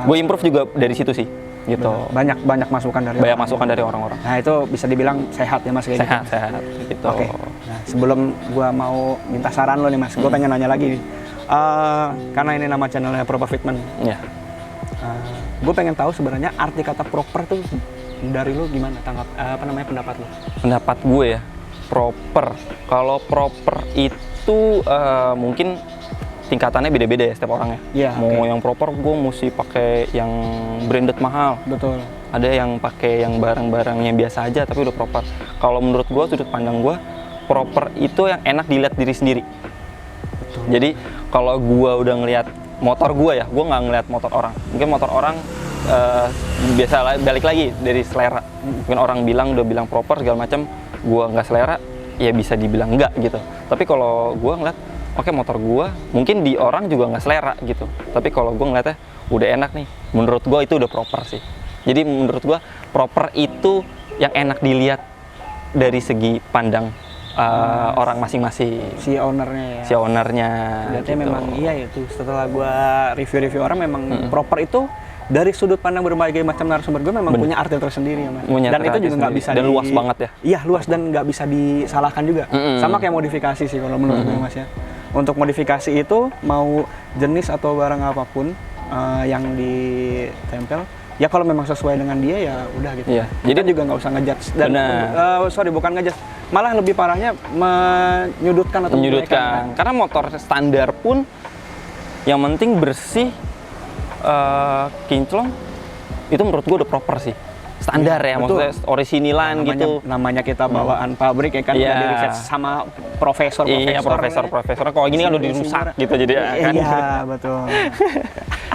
Gue improve juga dari situ sih. Gitu. Banyak masukan dari orang-orang. Nah, itu bisa dibilang sehat ya Mas kayak sehat, gitu. Sehat gitu. Oke. Nah, sebelum gua mau minta saran lo nih Mas, gua pengen nanya lagi nih. Karena ini nama channelnya Proper Fitment. Iya. Gue pengen tahu sebenarnya arti kata proper tuh dari lo gimana pendapat lo? Pendapat gue ya, proper. Kalau proper itu mungkin tingkatannya beda-beda ya setiap orangnya. Yeah, mau yang proper gue mesti pakai yang branded mahal. Betul. Ada yang pakai yang barang-barangnya biasa aja tapi udah proper. Kalau menurut gue, sudut pandang gue, proper itu yang enak dilihat diri sendiri. Betul. Jadi kalau gue udah ngelihat motor gue ya, gue nggak ngelihat motor orang. Mungkin motor orang biasa balik lagi dari selera. Mungkin orang udah bilang proper segala macam, gue nggak selera, ya bisa dibilang enggak gitu. Tapi kalau gue ngeliat oke, motor gua mungkin di orang juga nggak selera gitu, tapi kalau gua ngeliatnya udah enak nih, menurut gua itu udah proper sih. Jadi menurut gua proper itu yang enak dilihat dari segi pandang orang masing-masing. Si ownernya. Berarti gitu. Memang iya itu. Setelah gua review orang memang proper itu dari sudut pandang berbagai macam narasumber gue memang punya arti tersendiri ya Mas. Dan itu juga nggak bisa dan luas banget ya. Iya luas dan nggak bisa disalahkan juga. Sama kayak modifikasi sih kalau menurut gue Mas ya. Untuk modifikasi itu mau jenis atau barang apapun yang ditempel, ya kalau memang sesuai dengan dia ya udah gitu. Iya. Jadi juga nggak usah ngejudge. Dan bukan ngejudge, malah lebih parahnya menyudutkan atau menyudutkan. Karena motor standar pun yang penting bersih, kinclong, itu menurut gue udah proper sih. Standar ya, maksudnya orisinilan gitu. Namanya kita bawaan pabrik ya kan, udah di riset sama profesor. Iya, profesor. Kalau gini kan udah dirusak gitu jadi kan. Iya, betul.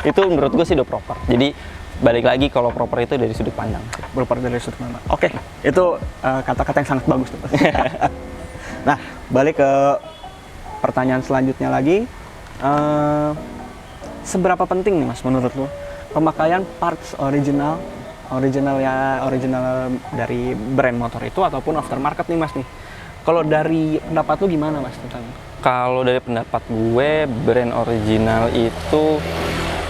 Itu menurut gue sih udah proper. Jadi balik lagi kalau proper itu dari sudut pandang. Proper dari sudut pandang. Oke, itu kata-kata yang sangat bagus tuh. Nah, balik ke pertanyaan selanjutnya lagi. Seberapa penting nih Mas menurut lo pemakaian parts original dari brand motor itu ataupun aftermarket nih Mas nih? Kalau dari pendapat lu gimana Mas tentang? Kalau dari pendapat gue, brand original itu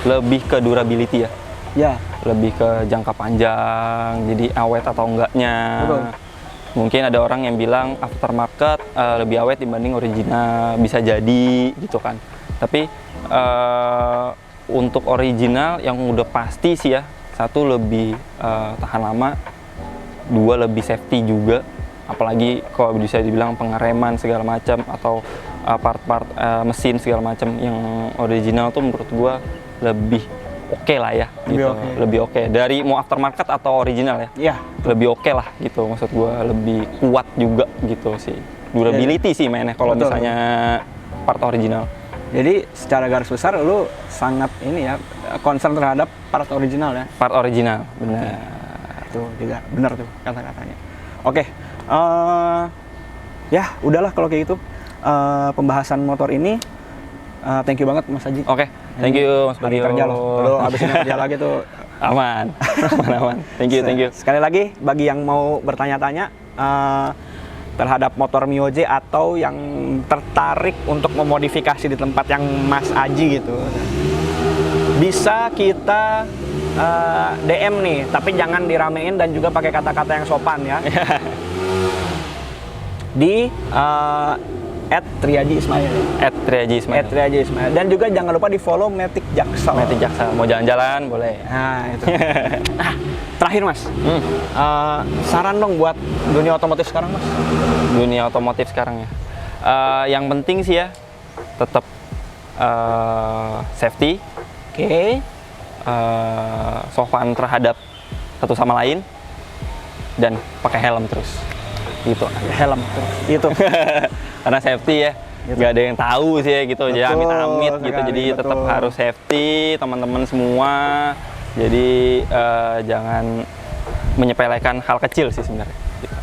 lebih ke durability ya. Ya. Lebih ke jangka panjang, jadi awet atau enggaknya. Betul. Mungkin ada orang yang bilang aftermarket lebih awet dibanding original, bisa jadi gitu kan. Tapi untuk original yang udah pasti sih ya, satu lebih tahan lama, dua lebih safety juga, apalagi kalau bisa dibilang pengereman segala macam atau part-part mesin segala macam yang original tuh menurut gua lebih oke lah ya gitu. Lebih oke dari mau aftermarket atau original ya. Iya. Lebih oke lah gitu, maksud gua lebih kuat juga gitu sih. Durability sih mainnya kalau misalnya part original. Jadi secara garis besar lu sangat ini ya concern terhadap part original ya. Part original, benar. Itu juga benar tuh kata-katanya. Oke, ya udahlah kalau kayak gitu pembahasan motor ini. Thank you banget Mas Haji. Oke, thank you Mas Bagio. Kerja lo abis ini kerja lagi tuh. Aman. Thank you. Sekali lagi bagi yang mau bertanya-tanya terhadap motor Mio J atau yang tertarik untuk memodifikasi di tempat yang Mas Aji gitu, bisa kita DM nih, tapi jangan diramein dan juga pakai kata-kata yang sopan ya. Di @Triaji Ismail. @Triaji Ismail. @Triaji Ismail. Dan juga jangan lupa di follow Matic Jaksel. Matic Jaksel. Mau jalan-jalan boleh. Nah itu. Nah, terakhir Mas, saran dong buat dunia otomotif sekarang Mas. Dunia otomotif sekarang ya. Yang penting sih ya, tetap safety, Oke. sopan terhadap satu sama lain, dan pakai helm terus. Gitu. Helm terus. Itu. Karena safety ya, Gitu. nggak ada yang tahu sih ya gitu. Jadi Betul amit-amit gitu. sekali, Jadi tetap betul. harus safety teman-teman semua. Jadi jangan menyepelekan hal kecil sih sebenarnya. Gitu.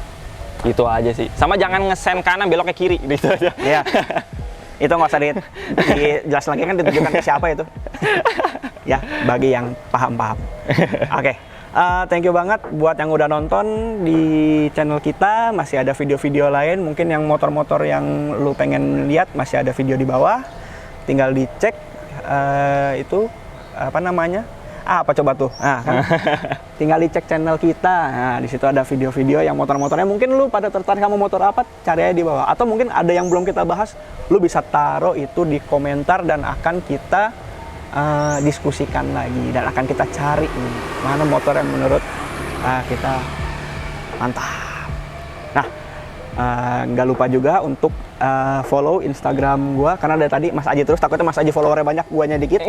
Gitu aja sih. Sama jangan ngesen kanan belok ke kiri gitu aja. Iya. Itu nggak usah dijelas lagi kan ditujukan ke siapa itu. Ya, bagi yang paham-paham. Oke. Thank you banget buat yang udah nonton di channel kita. Masih ada video-video lain. Mungkin yang motor-motor yang lu pengen lihat masih ada video di bawah. Tinggal dicek itu apa namanya? Apa coba tuh? Nah, kan tinggal dicek channel kita. Nah, di situ ada video-video yang motor-motornya. Mungkin lu pada tertarik sama motor apa? Cari aja di bawah. Atau mungkin ada yang belum kita bahas, lu bisa taruh itu di komentar dan akan kita diskusikan lagi dan akan kita cari nih mana motor yang menurut kita mantap. Nah, nggak lupa juga untuk follow Instagram gua karena dari tadi Mas Aji terus, takutnya Mas Aji followernya banyak, guanya dikit.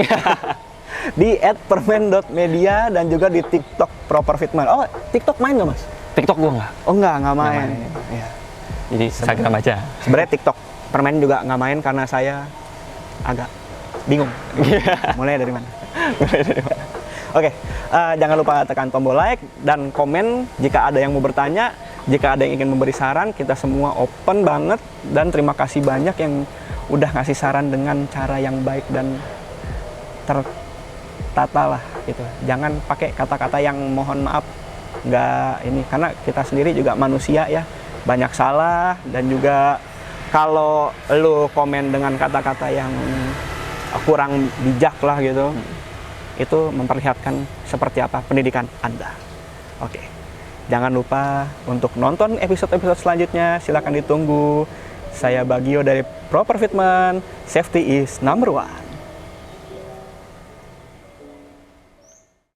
Di @permen.media dan juga di TikTok Proper Fitman. Oh, TikTok main nggak Mas? TikTok gua nggak. Oh nggak main. Iya. Jadi Instagram aja. Sebenarnya TikTok Permen juga nggak main karena saya agak bingung. Mulai dari mana? Oke, jangan lupa tekan tombol like dan komen jika ada yang mau bertanya, jika ada yang ingin memberi saran. Kita semua open banget dan terima kasih banyak yang udah ngasih saran dengan cara yang baik dan tertata lah gitu. Jangan pakai kata-kata yang mohon maaf nggak ini, karena kita sendiri juga manusia ya, banyak salah. Dan juga kalau lu komen dengan kata-kata yang kurang bijak lah gitu, itu memperlihatkan seperti apa pendidikan Anda. Oke, jangan lupa untuk nonton episode-episode selanjutnya, silakan ditunggu. Saya Bagio dari Proper Fitman, safety is number one.